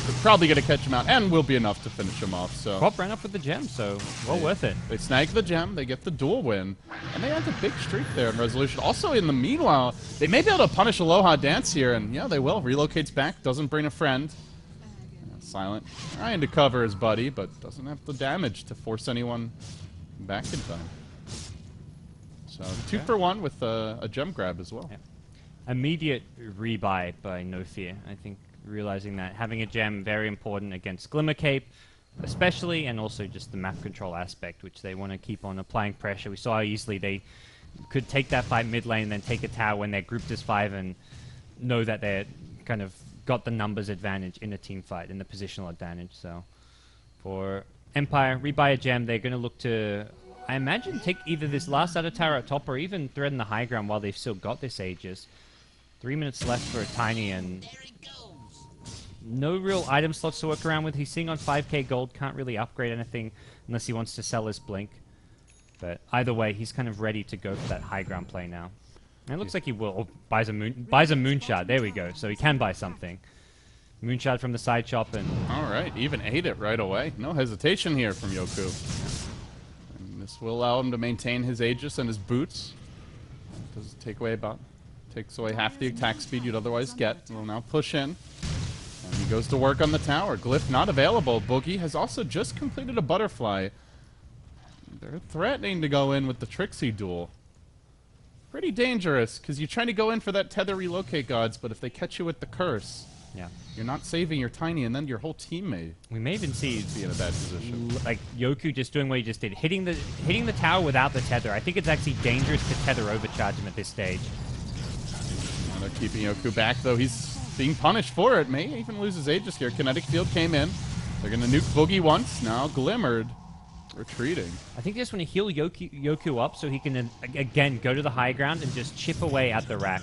is probably going to catch him out and will be enough to finish him off. So Prop ran up with the gem, so well worth it. They snag the gem, they get the duel win, and they had a big streak there in Resolution. Also, in the meanwhile, they may be able to punish Aloha Dance here, and yeah, they will. Relocates back, doesn't bring a friend. Silent trying to cover his buddy, but doesn't have the damage to force anyone back in time. So 2 for 1 with a gem grab as well. Yeah. Immediate rebuy by No Fear. I think realizing that having a gem very important against Glimmer Cape, especially, and also just the map control aspect, which they want to keep on applying pressure. We saw how easily they could take that fight mid lane and then take a tower when they're grouped as 5 and know that they're kind of got the numbers advantage in a team fight, in the positional advantage. So for Empire, rebuy a gem, they're going to look to, I imagine, take either this last outer tower at top or even threaten the high ground while they've still got this Aegis. 3 minutes left for Tiny, and no real item slots to work around with. He's sitting on 5k gold, can't really upgrade anything unless he wants to sell his Blink. But either way, he's kind of ready to go for that high ground play now. And it looks like he will. Oh, buys a Moonshard. There we go. So he can buy something. Moonshard from the side shop, and all right, even ate it right away. No hesitation here from Yoku. And this will allow him to maintain his Aegis and his boots. Does take away takes away half the attack speed you'd otherwise get. Will now push in. And he goes to work on the tower. Glyph not available. Boogie has also just completed a butterfly. They're threatening to go in with the Trixie duel. Pretty dangerous, because you're trying to go in for that tether relocate, gods, but if they catch you with the curse, yeah, you're not saving your Tiny, and then your whole team we may even see be in a bad position. Like Yoku just doing what he just did, hitting the tower without the tether. I think it's actually dangerous to tether overcharge him at this stage. They're keeping Yoku back, though he's being punished for it. May even lose his Aegis here. Kinetic Field came in. They're going to nuke Boogie once. Now Glimmered. Retreating. I think they just want to heal Yoku up so he can, again, go to the high ground and just chip away at the rack.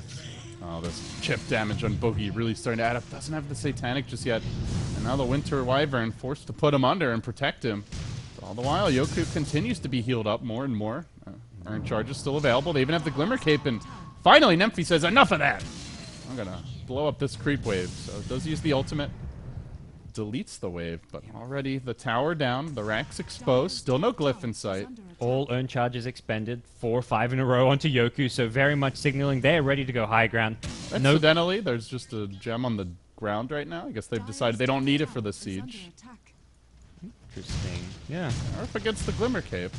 Oh, this chip damage on Boogie really starting to add up. Doesn't have the Satanic just yet. And now the Winter Wyvern forced to put him under and protect him. But all the while, Yoku continues to be healed up more and more. Iron Charge is still available. They even have the Glimmer Cape, and finally Nymphy says, enough of that! I'm gonna blow up this creep wave. So it does use the ultimate. Deletes the wave, but already the tower down, the racks exposed, still no glyph in sight. All earned charges expended, 4 or 5 in a row onto Yoku, so very much signaling they're ready to go high ground. Accidentally, there's just a gem on the ground right now. I guess they've decided they don't need it for the siege. Interesting. Yeah. Or if against the Glimmer Cave.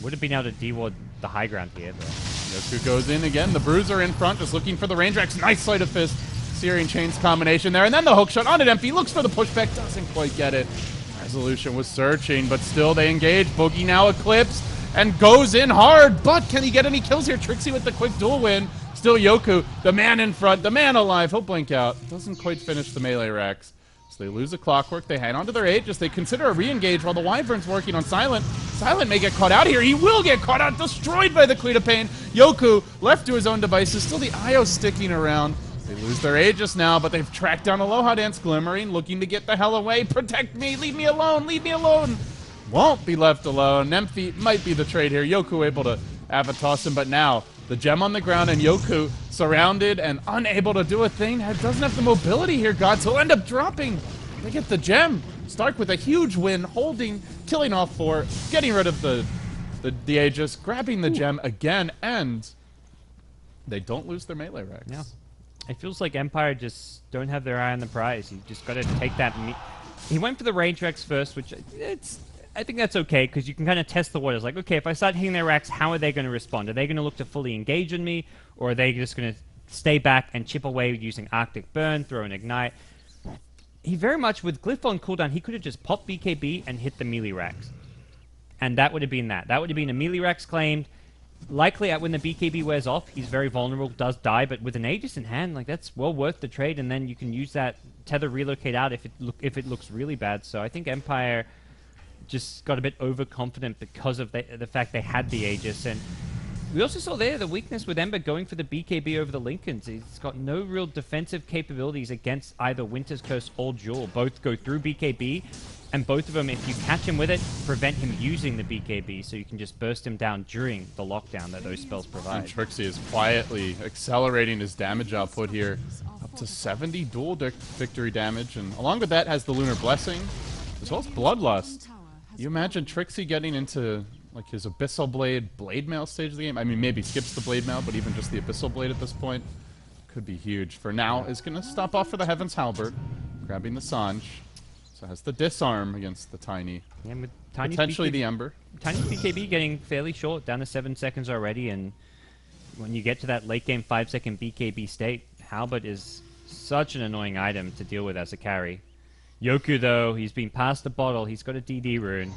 Would have been able to deward the high ground here, though. Yoku goes in again. The Bruiser in front, just looking for the range racks. Nice sleight of fist. Searing Chains combination there. And then the hook shot on it empty. Looks for the pushback. Doesn't quite get it. Resolution was searching, but still they engage. Boogie now eclipsed and goes in hard. But can he get any kills here? Trixie with the quick duel win. Still Yoku, the man in front, the man alive. He'll blink out. Doesn't quite finish the melee racks. So they lose a clockwork. They hang on to their Aegis. They consider a re-engage while the Wyvern's working on Silent. Silent may get caught out here. He will get caught out. Destroyed by the Queen of Pain. Yoku, left to his own devices. Still the Io sticking around. They lose their Aegis now, but they've tracked down Aloha Dance Glimmering, looking to get the hell away. Protect me. Leave me alone. Leave me alone. Won't be left alone. Nemphy might be the trade here. Yoku able to Avatos him, but now the gem on the ground and Yoku surrounded and unable to do a thing. Doesn't have the mobility here, Gods. He'll end up dropping. They get the gem. Stark with a huge win, holding, killing off 4, getting rid of the Aegis, grabbing the gem again, and they don't lose their melee racks. Yeah. It feels like Empire just don't have their eye on the prize. You just got to take that. He went for the range racks first, which I think that's okay because you can kind of test the waters. Like, okay, if I start hitting their racks, how are they going to respond? Are they going to look to fully engage on me, or are they just going to stay back and chip away using Arctic Burn, throw an Ignite? He very much, with Glyph on cooldown, he could have just popped BKB and hit the melee racks. And that would have been that. That would have been a melee racks claimed. Likely, when the BKB wears off, he's very vulnerable, does die, but with an Aegis in hand, like that's well worth the trade, and then you can use that tether relocate out if it looks really bad. So I think Empire just got a bit overconfident because of the fact they had the Aegis, and we also saw there the weakness with Ember going for the BKB over the Lincolns. He's got no real defensive capabilities against either Winter's Curse or Jewel. Both go through BKB, and both of them, if you catch him with it, prevent him using the BKB, so you can just burst him down during the lockdown that those spells provide. And Trixie is quietly accelerating his damage output here, up to 70 dual victory damage, and along with that has the Lunar Blessing, as well as Bloodlust. You imagine Trixie getting into like his Abyssal Blade Mail stage of the game? I mean, maybe skips the Blade Mail, but even just the Abyssal Blade at this point could be huge. For now, is going to stop off for the Heaven's Halberd, grabbing the Sanj. So has the disarm against the Tiny. Yeah, with potentially the Ember. Tiny's BKB getting fairly short, down to 7 seconds already, and when you get to that late game 5-second BKB state, Halberd is such an annoying item to deal with as a carry. Yoku, though, he's been past the bottle. He's got a DD rune.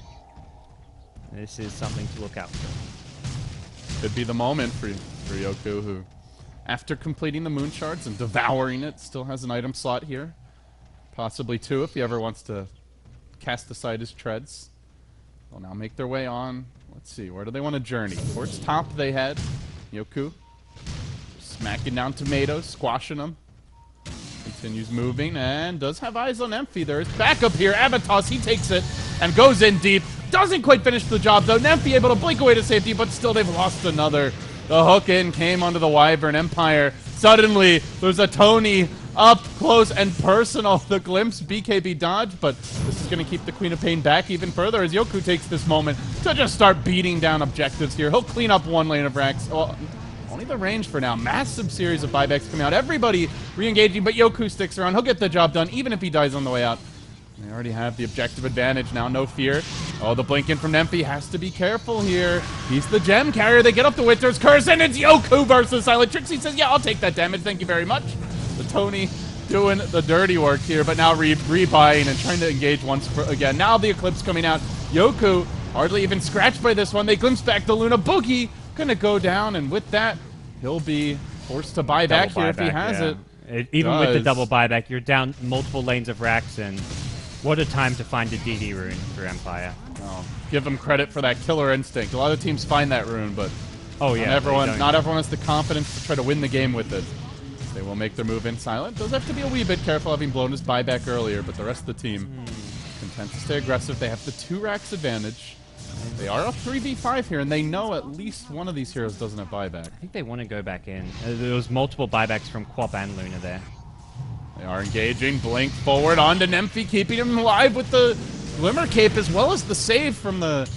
This is something to look out for. Could be the moment for Yoku, who, after completing the Moon Shards and devouring it, still has an item slot here. Possibly 2 if he ever wants to cast aside his treads. They'll now make their way on. Let's see, where do they want to journey? Towards top they head. Yoku smacking down tomatoes, squashing them. Continues moving and does have eyes on Nemphy. There is backup here. Avatos, he takes it and goes in deep. Doesn't quite finish the job though. Nemphy able to blink away to safety, but still they've lost another. The hook in came onto the Wyvern Empire. Suddenly, there's a Tony up close and personal. The glimpse BKB dodge, but this is going to keep the Queen of Pain back even further as Yoku takes this moment to just start beating down objectives here. He'll clean up 1 lane of racks. Well, only the range for now. Massive series of buybacks coming out. Everybody re-engaging, but Yoku sticks around. He'll get the job done even if he dies on the way out. They already have the objective advantage now, no fear. Oh, the blink in from Nemphy has to be careful here. He's the gem carrier. They get up to Winter's Curse, and it's Yoku versus Silent. Trixie says, yeah, I'll take that damage. Thank you very much. The Tony doing the dirty work here, but now rebuying and trying to engage once again. Now the Eclipse coming out. Yoku hardly even scratched by this one. They glimpse back the Luna. Boogie gonna go down, and with that, he'll be forced to buy back here if he has it. Even with the double buyback, you're down multiple lanes of racks, and what a time to find a DD rune for Empire. Oh, give them credit for that killer instinct. A lot of teams find that rune, but oh yeah, not everyone has the confidence to try to win the game with it. They will make their move in Silent. Does have to be a wee bit careful having blown his buyback earlier, but the rest of the team content to stay aggressive. They have the 2 racks advantage. They are up 3v5 here, and they know at least one of these heroes doesn't have buyback. I think they want to go back in. There was multiple buybacks from Quap and Luna there. They are engaging. Blink forward onto Nymphy, keeping him alive with the Glimmer Cape as well as the save from the...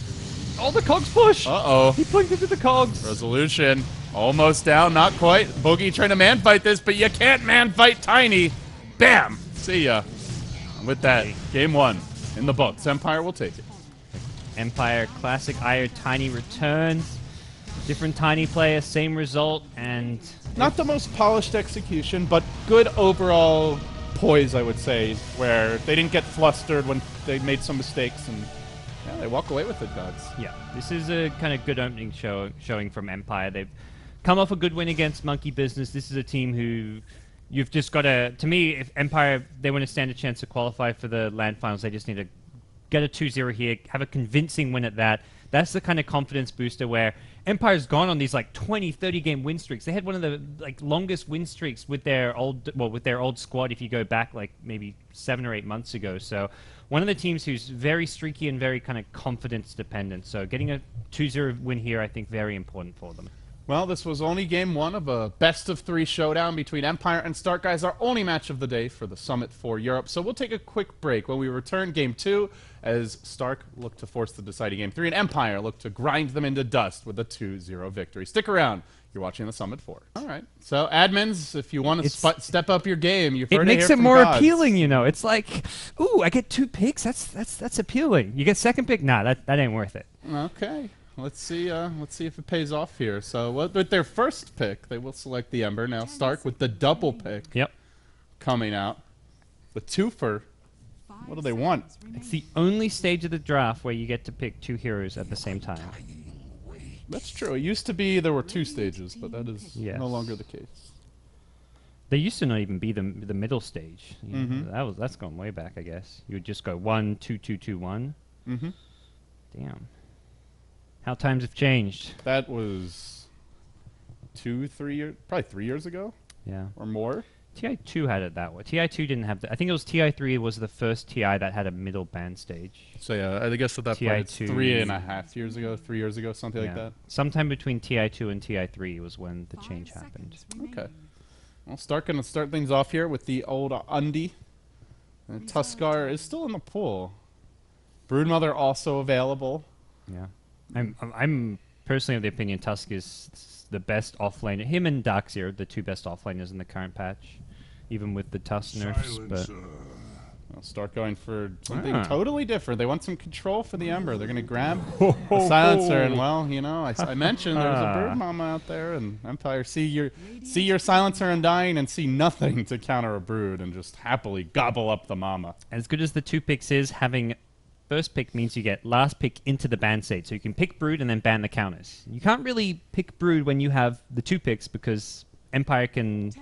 Oh, the cogs push! Uh-oh. He blinked into the cogs. Resolution. Almost down, not quite. Boogie trying to man-fight this, but you can't man-fight Tiny. Bam! See ya. And with that, game 1 in the books. Empire will take it. Empire Classic IO Tiny returns. Different Tiny player, same result, and... Not the most polished execution, but good overall poise, I would say, where they didn't get flustered when they made some mistakes, and yeah, they walk away with it, gods. Yeah, this is a kind of good opening showing from Empire. They've come off a good win against Monkey Business. This is a team who you've just got to me, if Empire, they want to stand a chance to qualify for the LAN finals, they just need to get a 2-0 here, have a convincing win at that. That's the kind of confidence booster where Empire's gone on these like 20, 30 game win streaks. They had one of the like longest win streaks with their old squad if you go back like maybe 7 or 8 months ago. So one of the teams who's very streaky and very kind of confidence dependent. So getting a 2-0 win here, I think, very important for them. Well, this was only game 1 of a best-of-3 showdown between Empire and Stark, guys. Our only match of the day for the Summit for Europe. So we'll take a quick break. When we return, game 2, as Stark looked to force the deciding game 3, and Empire looked to grind them into dust with a 2-0 victory. Stick around. You're watching the Summit 4. All right. So, admins, if you want to step up your game, you've heard it makes it it more gods. appealing, you know. It's like, ooh, I get 2 picks. That's appealing. You get second pick? Nah, that ain't worth it. Okay. Let's see if it pays off here. So with their first pick, they will select the Ember. Now Stark with the double pick. Yep. Coming out. The twofer. What do they want? It's the only stage of the draft where you get to pick 2 heroes at the same time. That's true. It used to be there were 2 stages, but that is Yes. no longer the case. There used to not even be the middle stage. You know, that's gone way back, I guess. You would just go 1, 2, 2, 2, 1. Mm-hmm. Damn. How times have changed. That was 2, 3 years, probably 3 years ago. Yeah. Or more. TI2 had it that way. TI2 didn't have I think it was TI3 was the first TI that had a middle band stage. So yeah, I guess at that point it's TI2 3.5 years ago, 3 years ago, something like that. Sometime between TI2 and TI3 was when the change happened. Okay. Well, Stark going to start things off here with the old Undi. And Tuskar is still in the pool. Broodmother also available. Yeah. I'm personally of the opinion Tusk is the best offlaner. Him and Darkseer are the 2 best offlaners in the current patch, even with the Tusk nerfs. But Well, Stark going for something totally different. They want some control for the Ember. They're going to grab the silencer, and well, you know, I mentioned there's a bird mama out there, and Empire see your silencer undying and see nothing to counter a brood, and just happily gobble up the mama. as good as the 2 picks is, having first pick means you get last pick into the ban state, so you can pick brood and then ban the counters. You can't really pick brood when you have the 2 picks because Empire can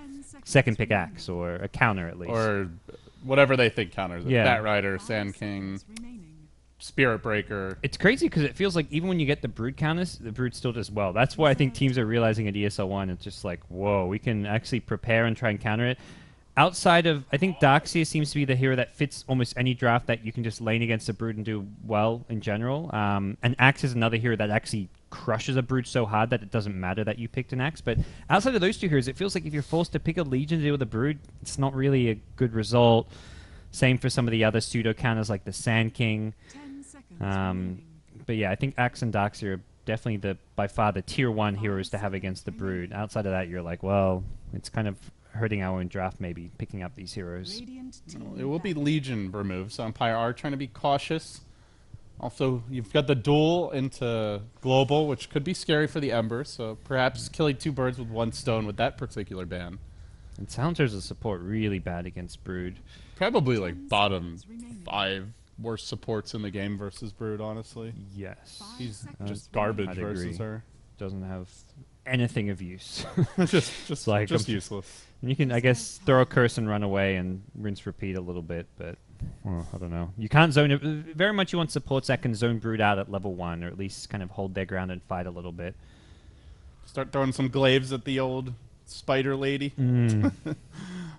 second pick axe or a counter at least. Or whatever they think counters it. Yeah. Bat Rider, Sand King, Spirit Breaker. It's crazy because it feels like even when you get the brood counters, the brood still does well. That's why I think teams are realizing at ESL 1, it's just like, whoa, we can actually prepare and try and counter it. Outside of, I think Darkseer seems to be the hero that fits almost any draft that you can just lane against a brood and do well in general. And Axe is another hero that actually crushes a brood so hard that it doesn't matter that you picked an Axe. But outside of those 2 heroes, it feels like if you're forced to pick a Legion to deal with a brood, it's not really a good result. Same for some of the other pseudo counters like the Sand King. But yeah, I think Axe and Darkseer are definitely by far the tier 1 heroes to have against the brood. Outside of that, you're like, well, it's kind of hurting our own draft maybe, picking up these heroes. Well, it will be Legion removed, so Empire are trying to be cautious. Also, you've got the duel into Global, which could be scary for the Ember, so perhaps killing 2 birds with 1 stone with that particular ban. And Silencer's a support really bad against brood. Probably like bottom 5 worst supports in the game versus brood, honestly. Yes. He's just garbage I'd versus agree. her. Doesn't have anything of use. just like useless. You can, I guess, throw a curse and run away and rinse repeat a little bit, but I don't know. You can't zone it. Very much you want supports that can zone brood out at level 1, or at least kind of hold their ground and fight a little bit. Start throwing some glaives at the old spider lady.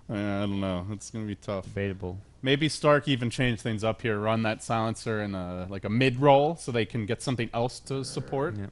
I don't know. It's gonna be tough. Debatable. Maybe Stark even change things up here, run that silencer in like a mid roll, so they can get something else to support. Yep.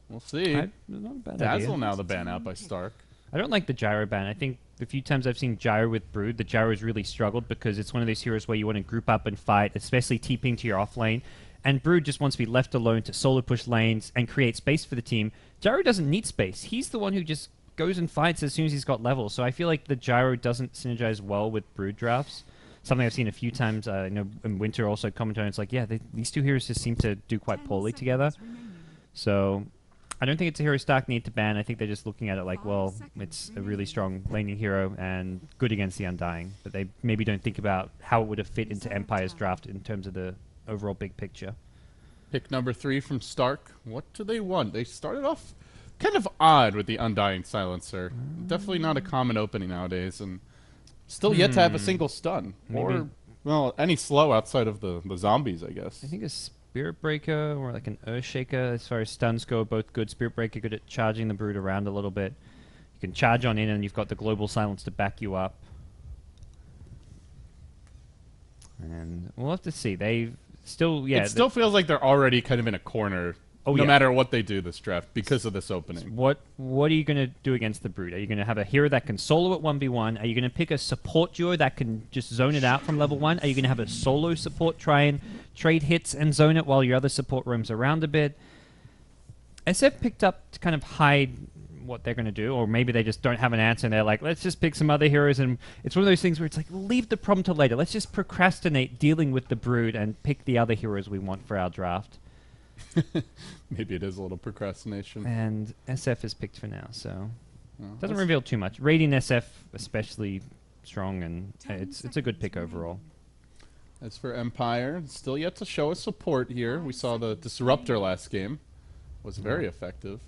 We'll see. Not a bad Dazzle idea. now the ban out by Stark. I don't like the gyro ban. I think the few times I've seen gyro with Brood, the gyro's really struggled because it's one of those heroes where you want to group up and fight, especially TPing to your off lane. And Brood just wants to be left alone to solo push lanes and create space for the team. Gyro doesn't need space. He's the one who just goes and fights as soon as he's got levels. So I feel like the gyro doesn't synergize well with Brood drafts. Something I've seen a few times. I know in Winter also commented on. It's like, yeah, these two heroes just seem to do quite poorly together. So I don't think it's a hero Stark need to ban. I think they're just looking at it like, well, it's a really strong laning hero and good against the Undying. But they maybe don't think about how it would have fit into Empire's draft in terms of the overall big picture. Pick number 3 from Stark. What do they want? They started off kind of odd with the Undying Silencer. Definitely not a common opening nowadays, and still yet to have a single stun. Maybe. Or, well, any slow outside of the zombies, I guess. I think a Spirit Breaker or like an Earthshaker, as far as stuns go, both good. Spirit Breaker good at charging the Brood around a little bit. You can charge on in and you've got the Global Silence to back you up. And we'll have to see. They've still, yeah. It still feels like they're already kind of in a corner, no matter what they do this draft, because of this opening. What are you going to do against the Brood? Are you going to have a hero that can solo at 1v1? Are you going to pick a support duo that can just zone it out from level 1? Are you going to have a solo support try and trade hits and zone it while your other support roams around a bit? SF picked up to kind of hide what they're going to do, or maybe they just don't have an answer and they're like, let's just pick some other heroes. And it's one of those things where it's like, we'll leave the problem to later. Let's just procrastinate dealing with the Brood and pick the other heroes we want for our draft. Maybe it is a little procrastination. And SF is picked for now, so well, doesn't reveal too much. Radiant SF especially strong, and it's a good pick overall. As for Empire, still yet to show us support here. We saw the Disruptor last game. Was very effective.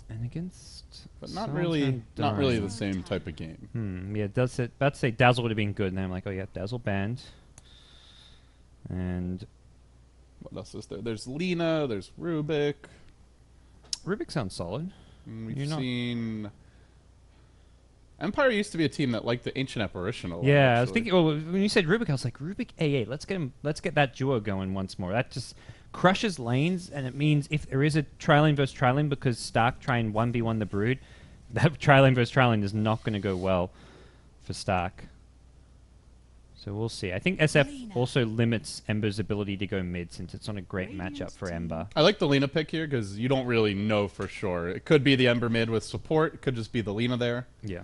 And against, but not really the same type of game. Yeah, about to say Dazzle would have been good, and then I'm like, oh yeah, Dazzle banned. And what else is there? There's Lina, there's Rubik. Rubik sounds solid. We've seen Empire used to be a team that liked the Ancient Apparition a lot. Yeah, I was thinking. Well, when you said Rubik, I was like, Rubik AA. Let's get that duo going once more. That just crushes lanes, and it means if there is a tri-lane versus tri-lane because Stark try and 1v1 the Brood, that tri-lane versus tri-lane is not going to go well for Stark. So we'll see. I think SF also limits Ember's ability to go mid since it's not a great matchup for Ember. I like the Lina pick here because you don't really know for sure. It could be the Ember mid with support. It could just be the Lina there. Yeah.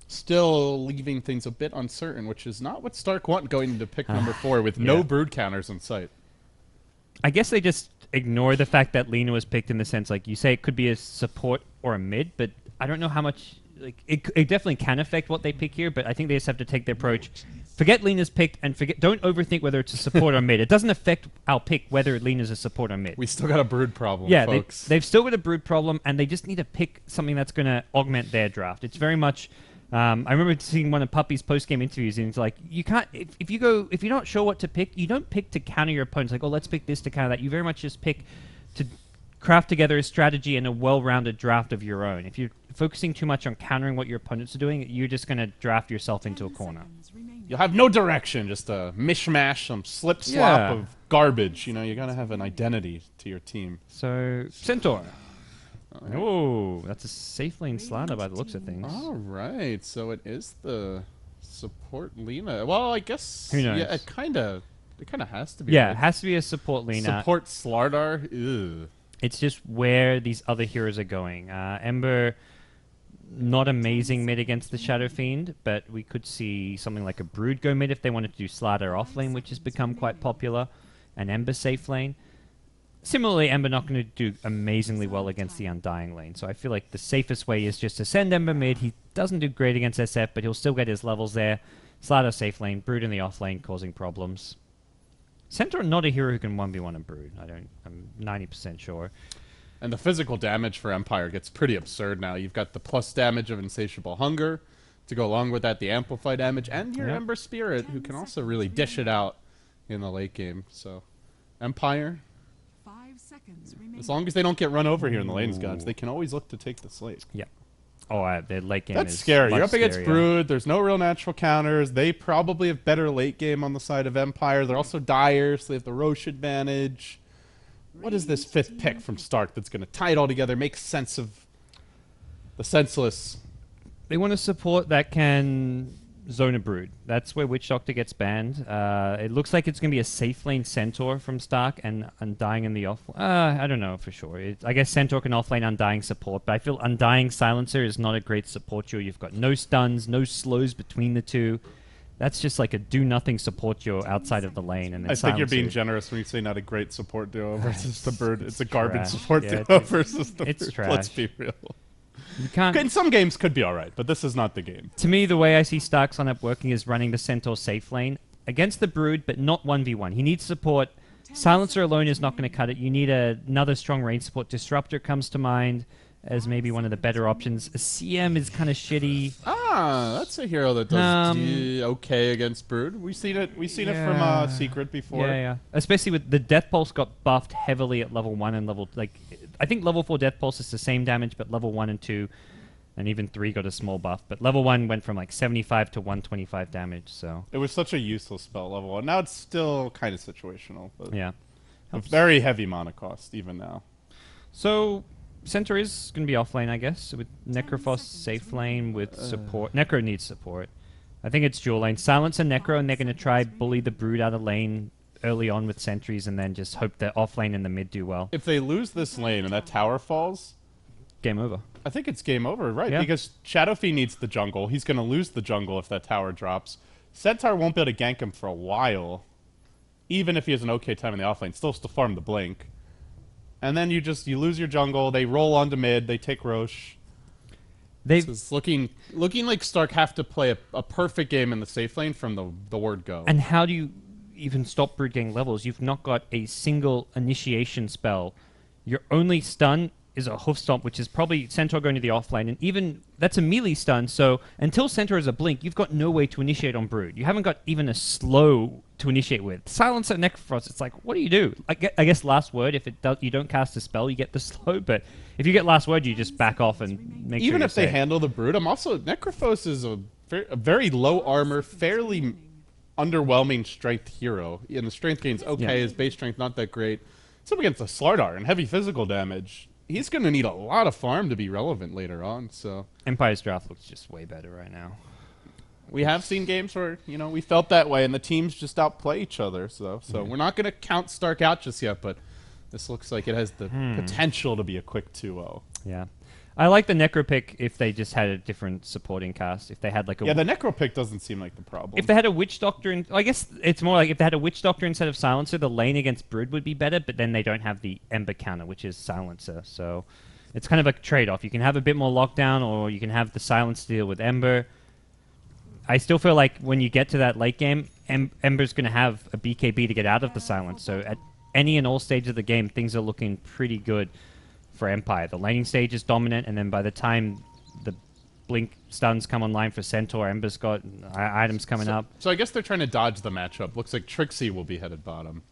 Still leaving things a bit uncertain, which is not what Stark want going into pick number 4 with no Brood counters in sight. I guess they just ignore the fact that Lina was picked in the sense, like you say, it could be a support or a mid, but I don't know how much. Like it definitely can affect what they pick here, but I think they just have to take the approach. Forget Lina's picked and don't overthink whether it's a support or mid. It doesn't affect our pick whether Lina's a support or mid. We still got a Brood problem, folks. They've still got a Brood problem, and they just need to pick something that's going to augment their draft. It's very much. I remember seeing one of Puppy's post-game interviews, and it's like, you can't if you're not sure what to pick, you don't pick to counter your opponents. Like, oh, let's pick this to counter that. You very much just pick to craft together a strategy and a well-rounded draft of your own. If you're focusing too much on countering what your opponents are doing, you're just going to draft yourself into a corner. You'll have no direction, just a mishmash, some slip-slop of garbage. You know, you got to have an identity to your team. So, Centaur. Oh, that's a safe lane slider by the looks of things. All right, so it is the support Lina. Well, I guess who knows? Yeah, it kind of has to be. Yeah, it has to be a support Lina. Support Slardar. Ew. It's just where these other heroes are going. Ember, not amazing mid against the Shadow Fiend, but we could see something like a Brood go mid if they wanted to do Slardar off lane, which has become quite popular, and Ember safe lane. Similarly, Ember not going to do amazingly well against the Undying lane, so I feel like the safest way is just to send Ember mid. He doesn't do great against SF, but he'll still get his levels there. Slardar safe lane, Brood in the off lane causing problems. Centaur not a hero who can 1v1 a Brood. I'm 90% sure. And the physical damage for Empire gets pretty absurd now. You've got the plus damage of Insatiable Hunger to go along with that, the Amplify damage, and your Ember Spirit, who can also really dish it out in the late game. So, Empire, 5 seconds remaining. As long as they don't get run over here in the lanes, gods, they can always look to take the slate. Yeah. Oh, their late game That's is scary. much You're up against scarier. Brood. There's no real natural counters. They probably have better late game on the side of Empire. They're also dire, so they have the Roche advantage. What is this 5th pick from Stark that's going to tie it all together, make sense of the senseless? They want a support that can zone a Brood. That's where Witch Doctor gets banned. It looks like it's going to be a safe lane Centaur from Stark and Undying in the off. I don't know for sure. I guess Centaur can offlane Undying support, but I feel Undying Silencer is not a great support duo. You've got no stuns, no slows between the two. That's just like a do-nothing support duo outside of the lane. And then I think you're being Silencer- generous when you say not a great support duo versus the Bird. It's a garbage trash. support Yeah, duo versus the it's Bird. trash. Let's be real. You can't. In some games could be all right, but this is not the game. To me, the way I see Stark's lineup working is running the Centaur safe lane against the Brood, but not 1v1. He needs support. Silencer alone is not going to cut it. You need another strong range support. Disruptor comes to mind as maybe one of the better options. A CM is kind of shitty. That's a hero that does okay against Brood. We've seen it. We've seen it from Secret before. Yeah. Especially with the Death Pulse got buffed heavily at level 1 and level... I think level 4 Death Pulse is the same damage, but level 1 and 2 and even 3 got a small buff. But level 1 went from like 75 to 125 damage, so... It was such a useless spell, level 1. Now it's still kind of situational. But Yeah. a very heavy mana cost, even now. So... Centaur is going to be offlane, I guess, with Necrophos safe lane with support. Necro needs support. I think it's dual lane. Silence and Necro, and they're going to try bully the Brood out of lane early on with sentries and then just hope that offlane and the mid do well. If they lose this lane and that tower falls, Game over. I think it's game over, right? Yeah. Because Shadowfee needs the jungle. He's going to lose the jungle if that tower drops. Centaur won't be able to gank him for a while, even if he has an okay time in the offlane. Still has to farm the blink. And then you lose your jungle. They roll onto mid. They take Roche. They've It's looking like Stark have to play a perfect game in the safe lane from the word go. And how do you even stop Brood getting levels? You've not got a single initiation spell. Your only stun is a hoof stomp, which is probably Centaur going to the offlane, and even that's a melee stun. So until Centaur has a blink, you've got no way to initiate on Brood. You haven't got even a slow to initiate with. Silence at Necrophos, it's like, what do you do? I guess last word. If you don't cast a spell, you get the slow. But if you get last word, you just back off and make Even sure if they safe. handle the Brood, I'm also Necrophos is a very low armor, fairly underwhelming strength hero. And the strength gain's okay. Yeah. His base strength not that great. It's up against a Slardar and heavy physical damage. He's going to need a lot of farm to be relevant later on. So Empire's draft looks just way better right now. we have seen games where we felt that way, and the teams just outplay each other. So we're not going to count Stark out just yet, but this looks like it has the potential to be a quick 2-0. Yeah. I like the Necro pick if they just had a different supporting cast. If they had like a Yeah, the Necro pick doesn't seem like the problem. if they had a Witch Doctor, I guess it's more like if they had a Witch Doctor instead of Silencer, the lane against Brood would be better, but then they don't have the Ember counter, which is Silencer. So it's kind of a trade-off. You can have a bit more lockdown, or you can have the Silence deal with Ember. I still feel like when you get to that late game, Ember's going to have a BKB to get out of the Silence. So at any and all stages of the game, things are looking pretty good for Empire. The laning stage is dominant, and then by the time the blink stuns come online for Centaur, Ember's got items coming up So I guess they're trying to dodge the matchup. Looks like Trixie will be headed bottom.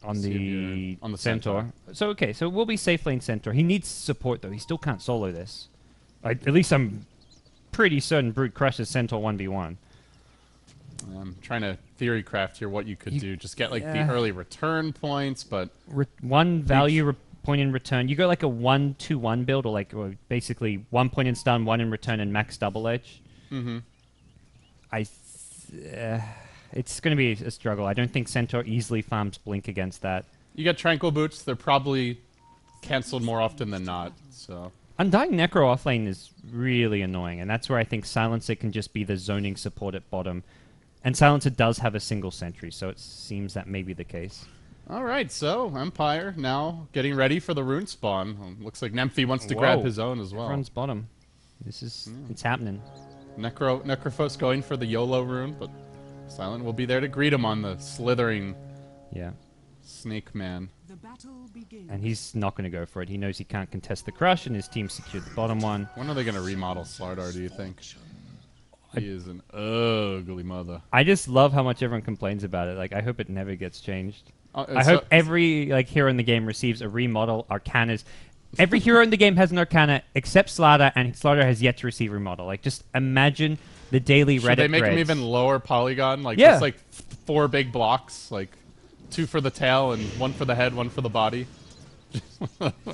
on the on the Centaur. So okay, so we'll be safe lane Centaur. He needs support though. He still can't solo this. At least I'm pretty certain Brood crushes Centaur 1v1. I'm trying to theory craft here what you could do. Just get like the Yeah. early return points, but One value point in return. You go like a 1-2-1 build, or basically 1 point in stun, 1 in return, and max double edge. mm-hmm. It's going to be a struggle. I don't think Centaur easily farms blink against that. You got Tranquil Boots. They're probably canceled more often than not. So Undying Necro offlane is really annoying, and that's where I think Silencer can just be the zoning support at bottom. And Silencer does have a single sentry, so it seems that may be the case. all right, so Empire now getting ready for the rune spawn. Looks like Nemphy wants to grab Whoa. his own as well. Everyone's bottom. This is it's happening. Necrophos going for the YOLO rune, but Silent will be there to greet him on the slithering Yeah. snake man. The battle begins. And he's not going to go for it. He knows he can't contest the crush, and his team secured the bottom one. When are they going to remodel Slardar, do you think? He is an ugly mother. I just love how much everyone complains about it. Like, I hope it never gets changed. I So- hope every hero in the game receives a remodel. Arcanas. Every hero in the game has an Arcana except Slardar, and Slardar has yet to receive remodel. Like, just imagine the daily Reddit Should they make him threads. even lower polygon? Like, Yeah. just like 4 big blocks, like 2 for the tail and 1 for the head, 1 for the body.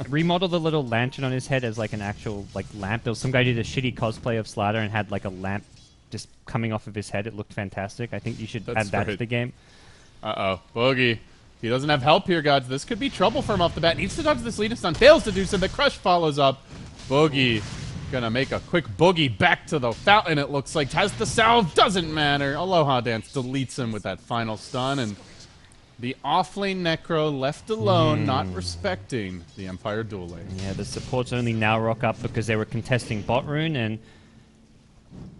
Remodel the little lantern on his head as like an actual like lamp. There was some guy who did a shitty cosplay of Slardar and had like a lamp just coming off of his head. It looked fantastic. I think you should add that to the game. Uh-oh. Boogie. He doesn't have help here, gods. This could be trouble for him off the bat. Needs to dodge this lead stun. Fails to do so. The crush follows up. Boogie gonna make a quick boogie back to the fountain, it looks like. Has the salve. Doesn't matter. Aloha Dance deletes him with that final stun, and the offlane Necro left alone, not respecting the Empire dual lane. Yeah, the supports only now rock up because they were contesting bot rune, and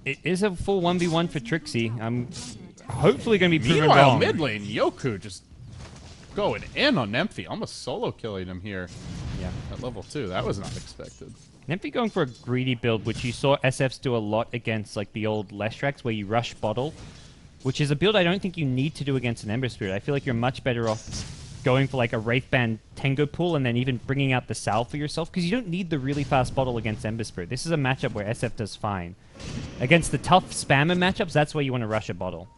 it is a full 1v1 for Trixie. I'm hopefully going to be proven Meanwhile, wrong. mid lane, Yoku just going in on Nemphy, almost solo killing him here Yeah. at level 2. That was not expected. Nemphy going for a greedy build, which you saw SFs do a lot against like the old Leshracs, where you rush bottle, which is a build I don't think you need to do against an Ember Spirit. I feel like you're much better off going for like a Wraithband Tengo pool and then even bringing out the Salve for yourself, because you don't need the really fast bottle against Ember Spirit. This is a matchup where SF does fine. Against the tough spammer matchups, that's where you want to rush a bottle.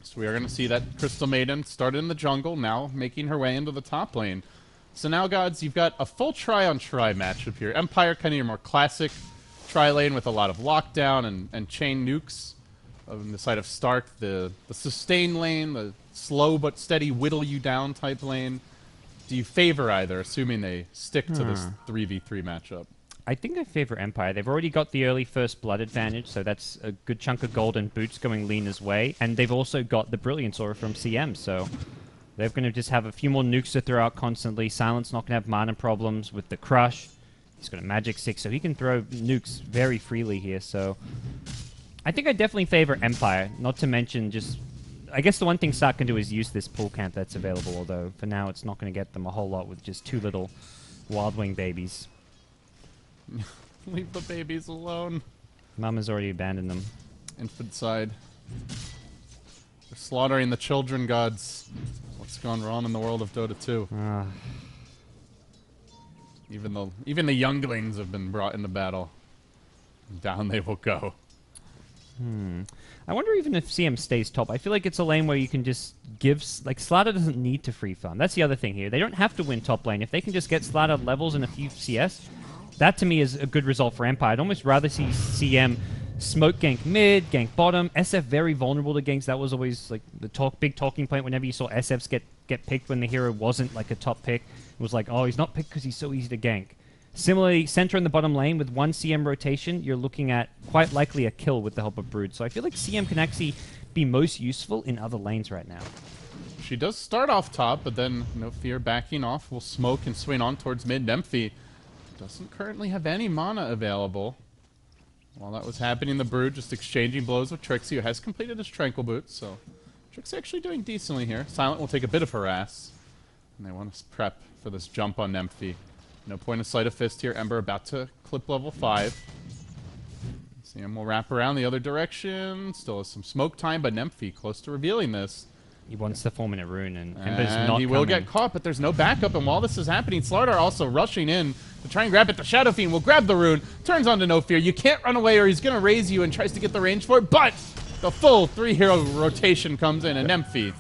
So we are going to see that Crystal Maiden started in the jungle, now making her way into the top lane. So now, gods, you've got a full try-on-try matchup here. Empire, kind of your more classic tri-lane with a lot of lockdown and chain nukes. On the side of Stark, the sustain lane, the slow but steady whittle you down type lane. Do you favor either, assuming they stick to this 3v3 matchup? I think I favor Empire. They've already got the early first blood advantage, so that's a good chunk of gold and boots going Lena's way. And they've also got the Brilliance Aura from CM, so they're going to just have a few more nukes to throw out constantly. Silent's not going to have mana problems with the Crush. He's got a Magic 6, so he can throw nukes very freely here, so I think I definitely favor Empire, not to mention just I guess the one thing Stark can do is use this pool camp that's available, although for now it's not going to get them a whole lot with just 2 little Wild Wing babies. Leave the babies alone. Mama's already abandoned them. Infant side. They're slaughtering the children, gods. What's gone wrong in the world of Dota 2? Even the younglings have been brought into battle. Down they will go. I wonder even if CM stays top. I feel like it's a lane where you can just give... Like, Slardar doesn't need to free farm. That's the other thing here. They don't have to win top lane. If they can just get Slardar levels and a few CS, that to me is a good result for Empire. I'd almost rather see CM smoke gank mid, gank bottom. SF very vulnerable to ganks. That was always like the big talking point whenever you saw SFs get picked when the hero wasn't like a top pick. It was like, oh, he's not picked because he's so easy to gank. Similarly, center in the bottom lane with 1 CM rotation, you're looking at quite likely a kill with the help of Brood. So I feel like CM can actually be most useful in other lanes right now. She does start off top, but then no fear backing off. Will smoke and swing on towards mid. Nemphy doesn't currently have any mana available. While that was happening, the Brood just exchanging blows with Trixie, who has completed his Tranquil Boots. So Trixie actually doing decently here. Silent will take a bit of harass. And they want to prep for this jump on Nemphy. No point of Sleight of Fist here. Ember about to clip level 5. CM will wrap around the other direction. Still has some smoke time, but Nemphy close to revealing this. He wants the 4-minute rune, and Ember's not he will get caught, but there's no backup. And while this is happening, Slardar also rushing in to try and grab it. The Shadow Fiend will grab the rune, turns onto No Fear. You can't run away or he's going to raise you and tries to get the range for it, but the full 3-hero rotation comes in, and Nemphy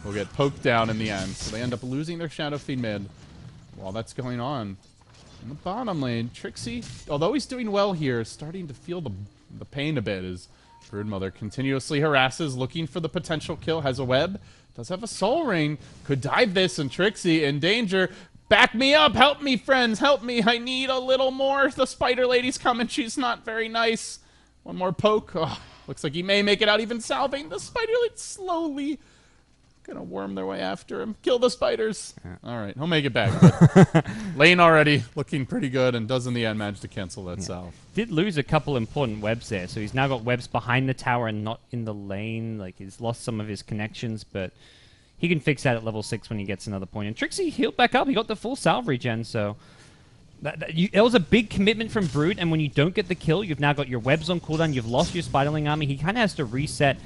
will get poked down in the end. So they end up losing their Shadow Fiend mid. While that's going on, in the bottom lane, Trixie, although he's doing well here, is starting to feel the pain a bit as Broodmother continuously harasses, looking for the potential kill, has a web, does have a soul ring, could dive this, and Trixie in danger. Back me up, help me friends, help me, I need a little more. The Spider Lady's coming, she's not very nice. One more poke, oh, looks like he may make it out, even salving. The Spider Lady slowly gonna worm their way after him. Kill the spiders. All right, he'll make it back. But lane already looking pretty good and does in the end manage to cancel that salve. Did lose a couple important webs there, so he's now got webs behind the tower and not in the lane. Like, he's lost some of his connections, but he can fix that at level 6 when he gets another point. And Trixie healed back up. He got the full salve regen, so it was a big commitment from Brood, and when you don't get the kill, you've now got your webs on cooldown, you've lost your Spiderling army. He kind of has to reset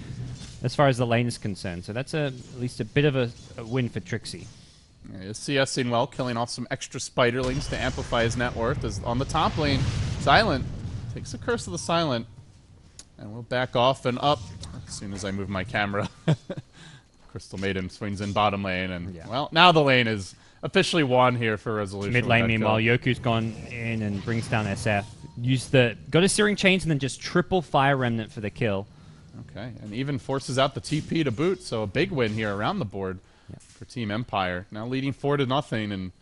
as far as the lane is concerned. So that's at least a bit of a win for Trixie. Yeah, he's CSing well, killing off some extra spiderlings to amplify his net worth. As on the top lane, Silent takes the Curse of the Silent, and we'll back off and up as soon as I move my camera. Crystal Maiden swings in bottom lane, and well, now the lane is officially won here for Resolution. Mid lane, meanwhile, Yoku's gone in and brings down SF. Got a Searing Chains and then just triple Fire Remnant for the kill. Okay, and even forces out the TP to boot, so a big win here around the board for Team Empire. Now leading 4-0, and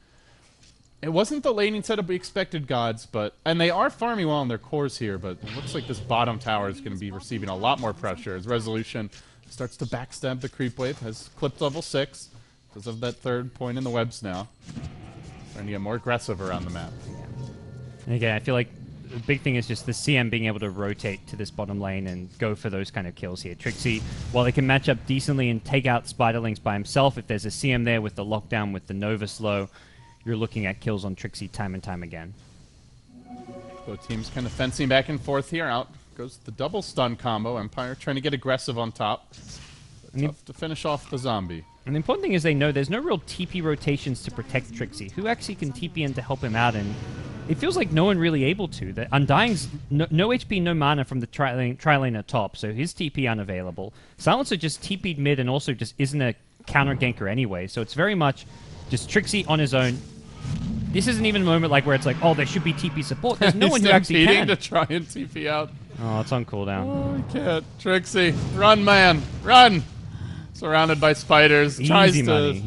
it wasn't the laning setup we expected, Gods, and they are farming well in their cores here, but it looks like this bottom tower is going to be receiving a lot more pressure as Resolution starts to backstab the creep wave, has clipped level 6 because of that third point in the webs now. Trying to get more aggressive around the map. And again, I feel like the big thing is just the CM being able to rotate to this bottom lane and go for those kind of kills here. Trixie, while they can match up decently and take out Spiderlings by himself, if there's a CM there with the lockdown, with the Nova slow, you're looking at kills on Trixie time and time again. Both teams kind of fencing back and forth here. Out goes the double stun combo. Empire trying to get aggressive on top. Tough to finish off the zombie. And the important thing is they know there's no real TP rotations to protect Trixie. Who actually can TP in to help him out? And it feels like no one really able to. That Undying's no HP, no mana from the tri-lane at top, so his TP unavailable. Silencer just TP'd mid and also just isn't a counter ganker anyway, so it's very much just Trixie on his own. This isn't even a moment like where it's like, oh, there should be TP support. There's no one who actually can. To try and TP out. Oh, it's on cooldown. Oh, I can't. Trixie, run, man, run! Surrounded by spiders. Easy money.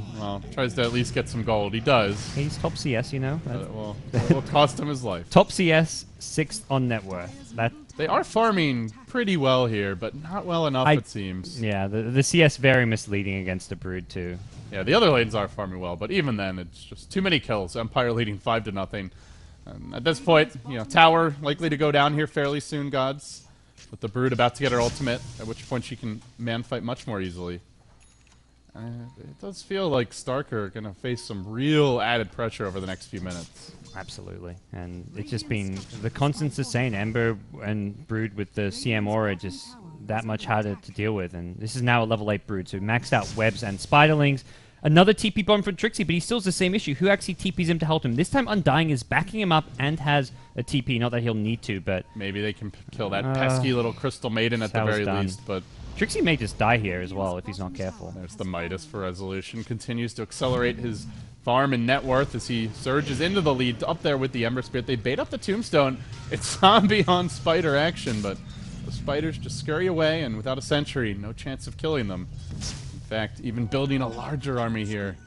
Tries to at least get some gold. He does. He's top CS, you know. Well, it will cost him his life. Top CS, 6th on net worth. They are farming pretty well here, but not well enough, it seems. Yeah, the CS very misleading against a Brood, too. Yeah, the other lanes are farming well, but even then, it's just too many kills. Empire leading 5-0. And at this point, Tower likely to go down here fairly soon, Gods. With the Brood about to get her ultimate, at which point she can man fight much more easily. It does feel like Stark are going to face some real added pressure over the next few minutes. Absolutely. And it's just been the constant sustain. Ember and Brood with the CM aura just that much harder to deal with. And this is now a level 8 Brood, so maxed out webs and spiderlings. Another TP bomb from Trixie, but he still has the same issue. Who actually TPs him to help him? This time Undying is backing him up and has a TP. Not that he'll need to, but... Maybe they can kill that pesky little Crystal Maiden at the very least, but... Trixie may just die here as well if he's not careful. There's the Midas for Resolution. Continues to accelerate his farm and net worth as he surges into the lead up there with the Ember Spirit. They bait up the Tombstone. It's zombie on spider action, but the spiders just scurry away, and without a sentry, no chance of killing them. In fact, even building a larger army here,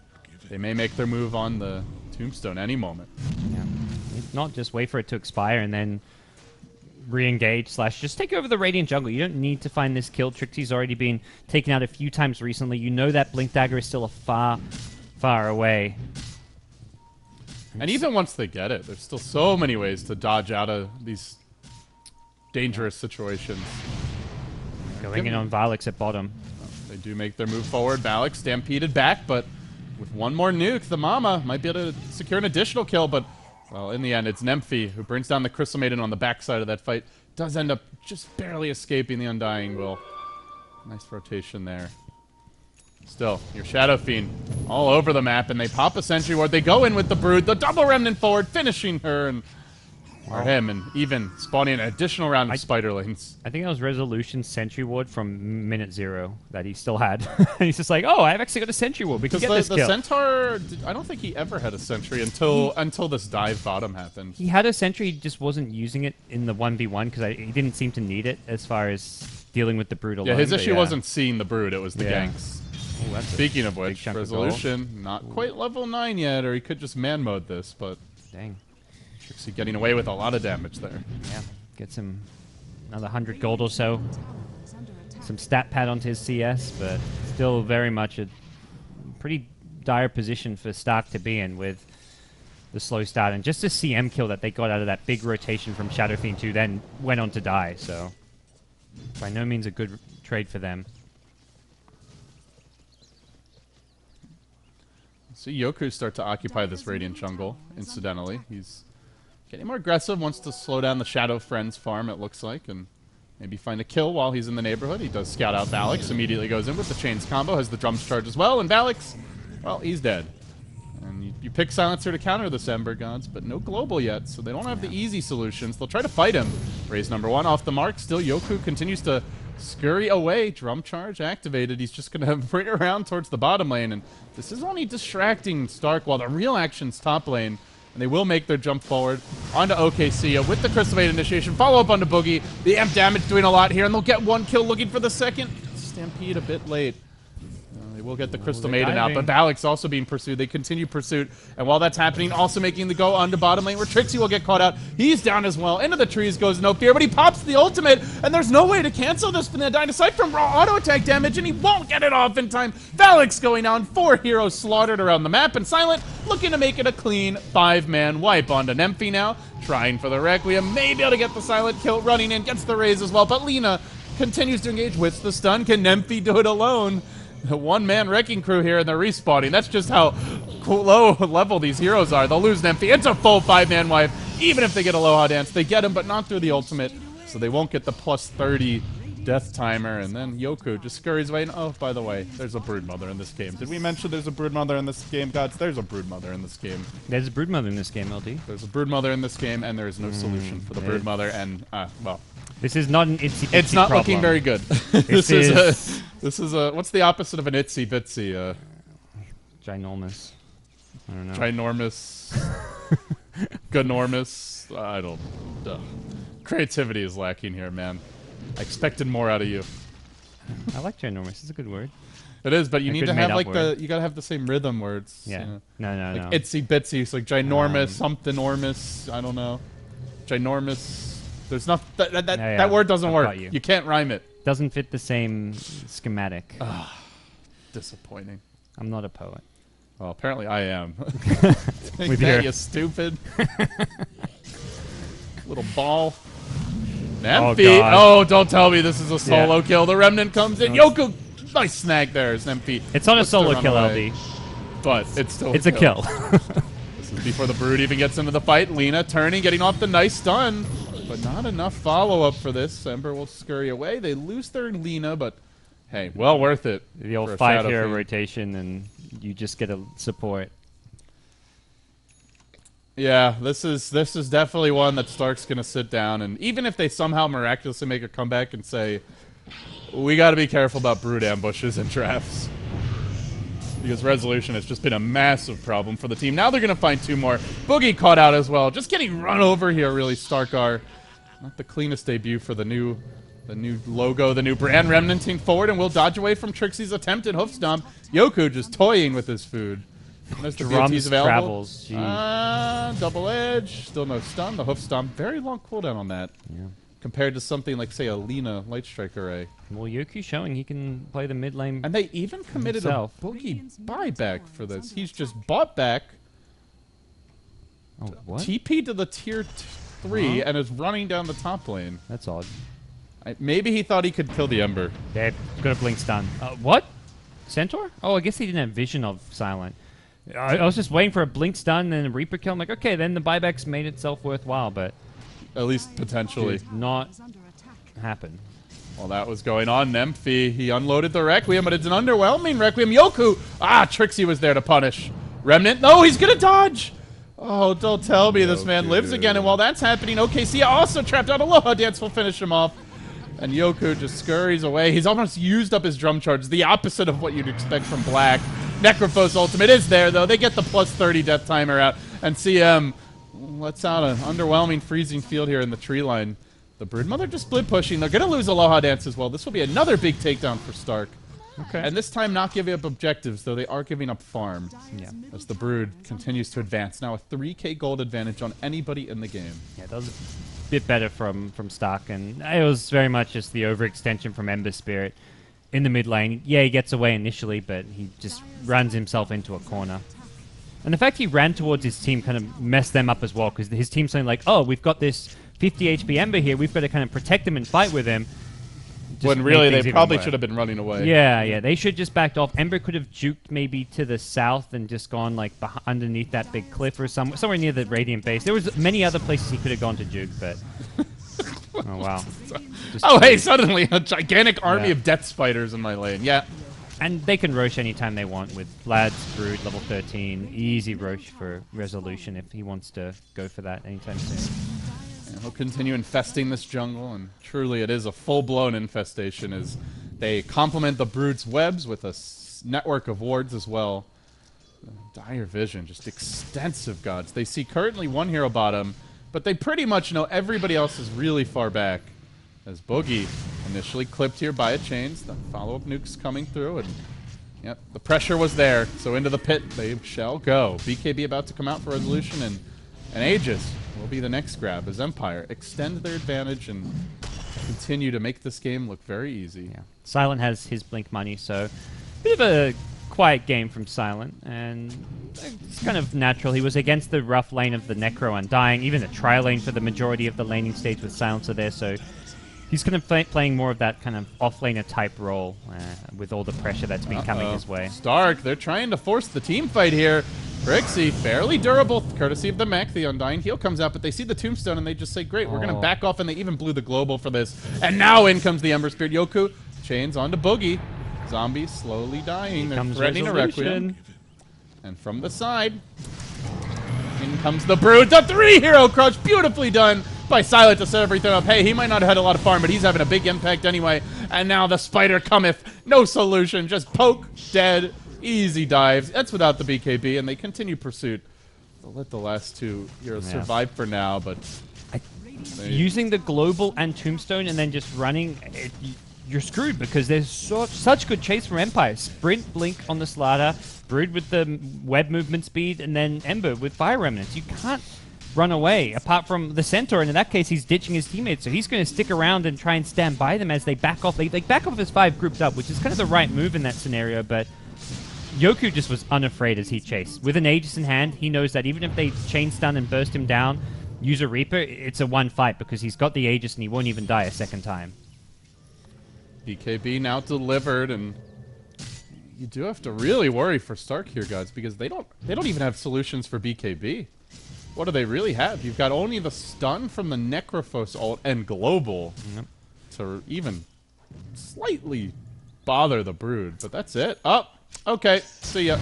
they may make their move on the Tombstone any moment. Yeah. If not, just wait for it to expire and then re-engage / just take over the Radiant jungle. You don't need to find this kill. Trixie's already been taken out a few times recently. You know that Blink Dagger is still a far away. And even once they get it, there's still so many ways to dodge out of these dangerous situations. Going in on Valix at bottom. They do make their move forward. Valix stampeded back, but with one more nuke, the Mama might be able to secure an additional kill, but well, in the end, it's Nemphy who brings down the Crystal Maiden on the backside of that fight. Does end up just barely escaping the Undying Will. Nice rotation there. Still, your Shadow Fiend all over the map, and they pop a Sentry Ward. They go in with the Brood, the double Remnant forward, finishing her, and or him, and even spawning an additional round of Spiderlings. I think that was Resolution's Sentry Ward from minute 0 that he still had. He's just like, oh, I've actually got a Sentry Ward. We can get this kill. The Centaur, I don't think he ever had a Sentry until this dive bottom happened. He had a Sentry, he just wasn't using it in the 1v1 because he didn't seem to need it as far as dealing with the Brood alone. Yeah, his issue wasn't seeing the Brood, it was the ganks. Ooh, Speaking of which, Resolution, not quite level 9 yet, or he could just man mode this, but... Dang. Trixie getting away with a lot of damage there. Yeah, gets him another 100 gold or so. Some stat pad onto his CS, but still very much a pretty dire position for Stark to be in with the slow start. And just a CM kill that they got out of that big rotation from Shadow Fiend 2 then went on to die, so by no means a good trade for them. See Yoku start to occupy this Radiant jungle, incidentally. He's getting more aggressive, wants to slow down the Shadow Friends farm, it looks like, and maybe find a kill while he's in the neighborhood. He does scout out Valix, immediately goes in with the Chains combo, has the drums charge as well, and Valix, well, he's dead. You pick Silencer to counter this Ember Gods, but no global yet, so they don't have the easy solutions. They'll try to fight him. Raise number 1 off the mark. Still, Yoku continues to scurry away. Drum charge activated. He's just going to bring it around towards the bottom lane, and this is only distracting Stark while the real action's top lane. And they will make their jump forward onto OKC with the Crystal Maiden initiation. Follow up onto Boogie. The amp damage doing a lot here, and they'll get 1 kill looking for the second. Stampede a bit late. They will get the Crystal Maiden out, but Balak's also being pursued. They continue pursuit, and while that's happening, also making the go onto bottom lane where Trixie will get caught out. He's down as well. Into the trees goes No Fear, but he pops the ultimate, and there's no way to cancel this from the aside from raw auto attack damage, and he won't get it off in time. Balak's going down, 4 heroes slaughtered around the map, and Silent looking to make it a clean 5-man wipe onto Nemphy now, trying for the Requiem, maybe able to get the Silent kill, running in, gets the raise as well, but Lina continues to engage with the stun. Can Nemphy do it alone? The 1-man wrecking crew here, and they're respawning. That's just how low level these heroes are. They'll lose Nemphy. It's a full 5-man wipe. Even if they get Aloha Dance, they get him, but not through the ultimate, so they won't get the plus 30 death timer. And then Yoku just scurries away. And oh, by the way, there's a Broodmother in this game. Did we mention there's a Broodmother in this game, Gods? There's a Broodmother in this game. There's a Broodmother in this game, LD. There's a Broodmother in this game, and there's no solution for the Broodmother. And well, this is not an itsy bitsy it's not problem. looking very good. This is a what's the opposite of an itsy bitsy? Ginormous. I don't know. Ginormous. Ginormous. I don't. Creativity is lacking here, man. I expected more out of you. I like ginormous. It's a good word. It is, but you need to have like word. you gotta have the same rhythm words. Yeah. You know? No. Like itsy bitsy. It's like ginormous, something-ormous. I don't know. Ginormous. There's not that word doesn't work. You can't rime it. Doesn't fit the same schematic. Disappointing. I'm not a poet. Well, apparently I am. With that, you stupid little ball. Nemphy. Oh, don't tell me this is a solo kill. The Remnant comes in. Yoku, nice snag there is Nemphy. It's not a solo kill, LD. But it's still a kill. This is before the Brood even gets into the fight. Lina turning, getting off the nice stun. But not enough follow-up for this. Ember will scurry away. They lose their Lina, but hey, well worth it. The old 5-hero rotation, and you just get a support. Yeah, this is definitely one that Stark's going to sit down, and even if they somehow miraculously make a comeback and say, we got to be careful about Brood ambushes and traps. Because Resolution has just been a massive problem for the team. Now they're going to find 2 more. Boogie caught out as well. Just getting run over here, really, Starkar. Not the cleanest debut for the new logo, the new brand, remnanting forward, and will dodge away from Trixie's attempt at hoof stomp. Yoku just toying with his food. There's the BOTs available. Double edge. Still no stun. The hoof stomp. Very long cooldown on that. Yeah. Compared to something like, say, a Lina Light Strike Array. Well, Yoku's showing he can play the mid lane. And they even committed a Boogie buyback for this. He's just bought back. Oh, what? TP to the tier 3 and is running down the top lane. That's odd. Maybe he thought he could kill the Ember. Yeah, got a blink stun. What? Centaur? Oh, I guess he didn't have vision of Silent. I was just waiting for a blink stun and then a Reaper kill. I'm like, okay, then the buybacks made itself worthwhile, but at least potentially did not happen. Well, that was going on. Nemphy, he unloaded the Requiem, but it's an underwhelming Requiem. Yoku! Trixie was there to punish. Remnant, no, he's gonna dodge! Oh, don't tell me this man lives again, and while that's happening, OKC also trapped out. Aloha Dance will finish him off. And Yoku just scurries away. He's almost used up his drum charge, the opposite of what you'd expect from Black. Necrophos ultimate is there, though. They get the plus 30 death timer out, and CM lets out an underwhelming freezing field here in the tree line. The Broodmother just split pushing. They're going to lose Aloha Dance as well. This will be another big takedown for Stark. Okay. And this time not giving up objectives, though they are giving up farm. Yeah. As the Brood continues to advance. Now a 3k gold advantage on anybody in the game. Yeah, that was a bit better from Stark, and it was very much just the overextension from Ember Spirit in the mid lane. Yeah, he gets away initially, but he just runs himself into a corner. And the fact he ran towards his team kind of messed them up as well, because his team's saying like, oh, we've got this 50 HP Ember here, we've got to kind of protect him and fight with him. When really they probably should have been running away. Yeah, they should just backed off. Ember could have juked maybe to the south and just gone like underneath that big cliff or somewhere near the Radiant base. There was many other places he could have gone to juke, but oh wow. Oh hey, suddenly a gigantic army of death spiders in my lane. Yeah. And they can Roche anytime they want with Vlad's Brood, level 13. Easy Roche for Resolution if he wants to go for that anytime soon. And he'll continue infesting this jungle, and truly it is a full-blown infestation as they complement the Brood's webs with a network of wards as well. Dire Vision, just extensive gods. They see currently one hero bottom, but they pretty much know everybody else is really far back. As Boogie initially clipped here by a chains, the follow-up nuke's coming through, and yep, the pressure was there. So into the pit they shall go. BKB about to come out for Resolution, and Aegis will be the next grab as Empire extend their advantage and continue to make this game look very easy. Yeah. Silent has his blink money, so bit of a quiet game from Silent, and it's kind of natural. He was against the rough lane of the Necro Undying, even the tri-lane for the majority of the laning stage with Silencer there, so he's kind of playing more of that kind of off-laner type role with all the pressure that's been coming his way. Stark, they're trying to force the team fight here. Trixie, fairly durable, courtesy of the mech. The Undying heal comes out, but they see the Tombstone and they just say, great, we're going to back off, and they even blew the Global for this. And now in comes the Ember Spirit. Yoku chains onto Boogie. Zombies slowly dying. They're threatening a Requiem. And from the side, in comes the Brood. The 3-hero crush, beautifully done by Silent to set everything up. Hey, he might not have had a lot of farm, but he's having a big impact anyway. And now the Spider cometh. No solution, just poke, dead, easy dives. That's without the BKB, and they continue pursuit. They'll let the last two heroes survive for now, but using the Global and Tombstone and then just running, you're screwed because there's such good chase from Empire. Sprint, Blink on the Slider, Brood with the web movement speed, and then Ember with Fire Remnants. You can't run away, apart from the Centaur, and in that case, he's ditching his teammates, so he's going to stick around and try and stand by them as they back off. They back off as 5 grouped up, which is kind of the right move in that scenario, but Yoku just was unafraid as he chased. With an Aegis in hand, he knows that even if they chain stun and burst him down, use a Reaper, it's a one fight because he's got the Aegis and he won't even die a second time. BKB now delivered, and you do have to really worry for Stark here, guys, because they don't even have solutions for BKB. What do they really have? You've got only the stun from the Necrophos ult and Global to even slightly bother the Brood, but that's it. Oh, okay, see ya.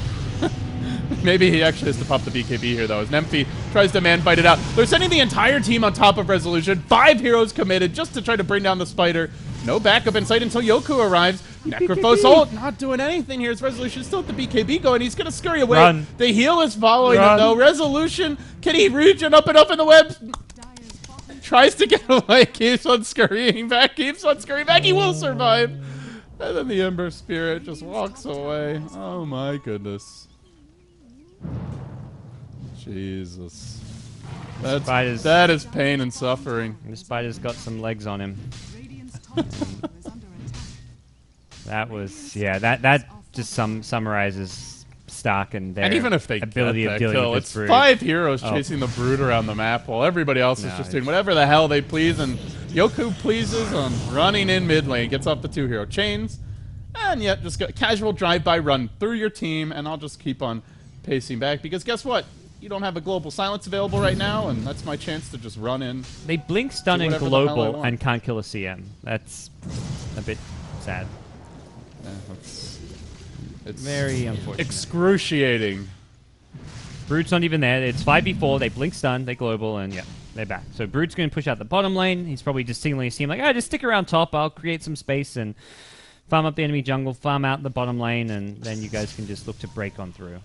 Maybe he actually has to pop the BKB here, though, as Nemphy tries to man-fight it out. They're sending the entire team on top of Resolution. 5 heroes committed just to try to bring down the Spider. No backup in sight until Yoku arrives. Necrophos ult not doing anything here. His Resolution still with the BKB going. He's going to scurry away. Run. The heal is following him, though. Resolution, can he reach and up in the web? Tries to get away. Keeps on scurrying back. Keeps on scurrying back. He will survive. And then the Ember Spirit just walks away. Oh, my goodness. Jesus. That is pain and suffering. The Spider's got some legs on him. That was, yeah, that just summarizes Stark and their even if they ability get of that dealing kill, with it's Brood. 5 heroes chasing the Brood around the map while everybody else is just doing whatever the hell they please, and Yoku pleases on running in mid lane, gets off the 2-hero chains, and yet just got a casual drive-by run through your team, and I'll just keep on pacing back, because guess what? You don't have a Global Silence available right now, and that's my chance to just run in. They blink, stun, and Global and can't kill a CM. That's a bit sad. Yeah, it's very unfortunate. Excruciating. Brood's not even there. It's 5v4. They blink, stun, they Global, and yeah, they're back. So Brood's going to push out the bottom lane. He's probably just signaling his team like, just stick around top. I'll create some space and farm up the enemy jungle, farm out the bottom lane, and then you guys can just look to break on through.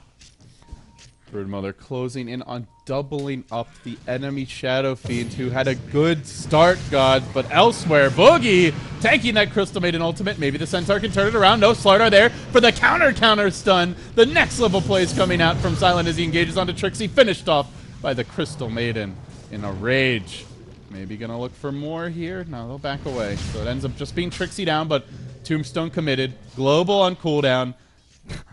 Broodmother closing in on doubling up the enemy Shadow Fiend, who had a good start, God, but elsewhere, Boogie taking that Crystal Maiden ultimate. Maybe the Centaur can turn it around. No Slardar there for the counter stun. The next level plays coming out from Silent as he engages onto Trixie, finished off by the Crystal Maiden in a rage. Maybe gonna look for more here. No, they'll back away. So it ends up just being Trixie down, but Tombstone committed. Global on cooldown.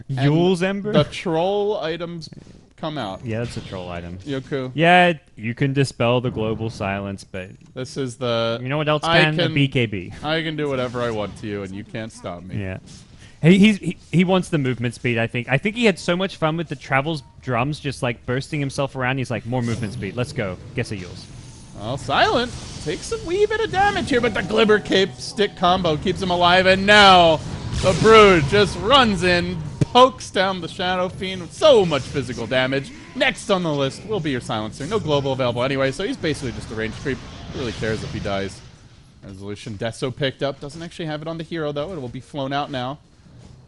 Yule's Ember? The troll items come out. Yeah, that's a troll item. Yoku. Yeah, you can dispel the Global Silence, but this is the... You know what else can? The BKB. I can do whatever I want to you, and you can't stop me. Yeah. He wants the movement speed, I think. I think he had so much fun with the Travels drums, just like bursting himself around. He's like, more movement speed. Let's go. Guess a Yule's. Well, Silent takes a wee bit of damage here, but the Glimmer Cape stick combo keeps him alive, and now The Brood just runs in, pokes down the Shadow Fiend with so much physical damage. Next on the list will be your Silencer. No global available anyway, so he's basically just a range creep. Who really cares if he dies? Resolution Deso picked up. Doesn't actually have it on the hero, though. It will be flown out now.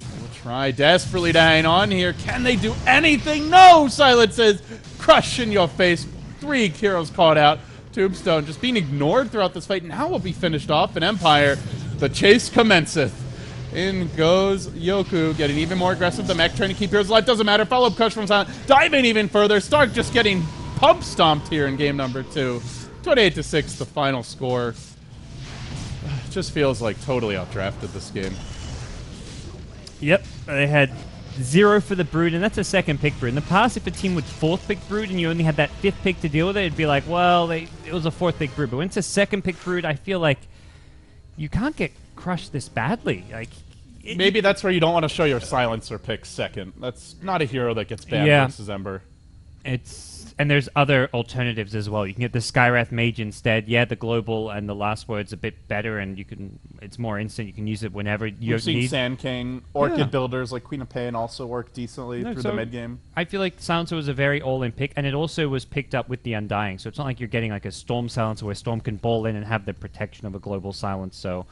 They will try desperately to hang on here. Can they do anything? No! Silence is crush in your face. 3 heroes caught out. Tombstone just being ignored throughout this fight. Now will be finished off in Empire. The chase commenceth. In goes Yoku, getting even more aggressive. The mech trying to keep heroes alive. Doesn't matter. Follow-up crush from Silent. Diving even further. Stark just getting pump stomped here in game number 2. 28-6, the final score. Just feels like totally outdrafted this game. Yep, they had 0 for the Brood, and that's a second pick Brood. In the past, if a team would 4th pick Brood and you only had that 5th pick to deal with it, it'd be like, well, it was a 4th pick Brood. But when it's a second pick Brood, I feel like you can't get crushed this badly. Like maybe that's where you don't want to show your Silencer pick second. That's not a hero that gets banned versus Ember. And there's other alternatives as well. You can get the Skywrath Mage instead. Yeah, the global and the last word's a bit better, and it's more instant. You can use it whenever you We've seen need. Sand King, Orchid builders like Queen of Pain also work decently through the mid game. I feel like Silencer was a very all-in pick, and it also was picked up with the Undying. So it's not like you're getting like a Storm Silencer where Storm can ball in and have the protection of a global silence. So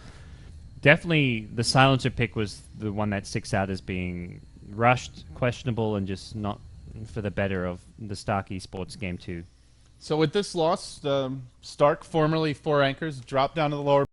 definitely the Silencer pick was the one that sticks out as being rushed, questionable, and just not for the better of the Stark Esports game 2. So with this loss, Stark, formerly 4 anchors, dropped down to the lower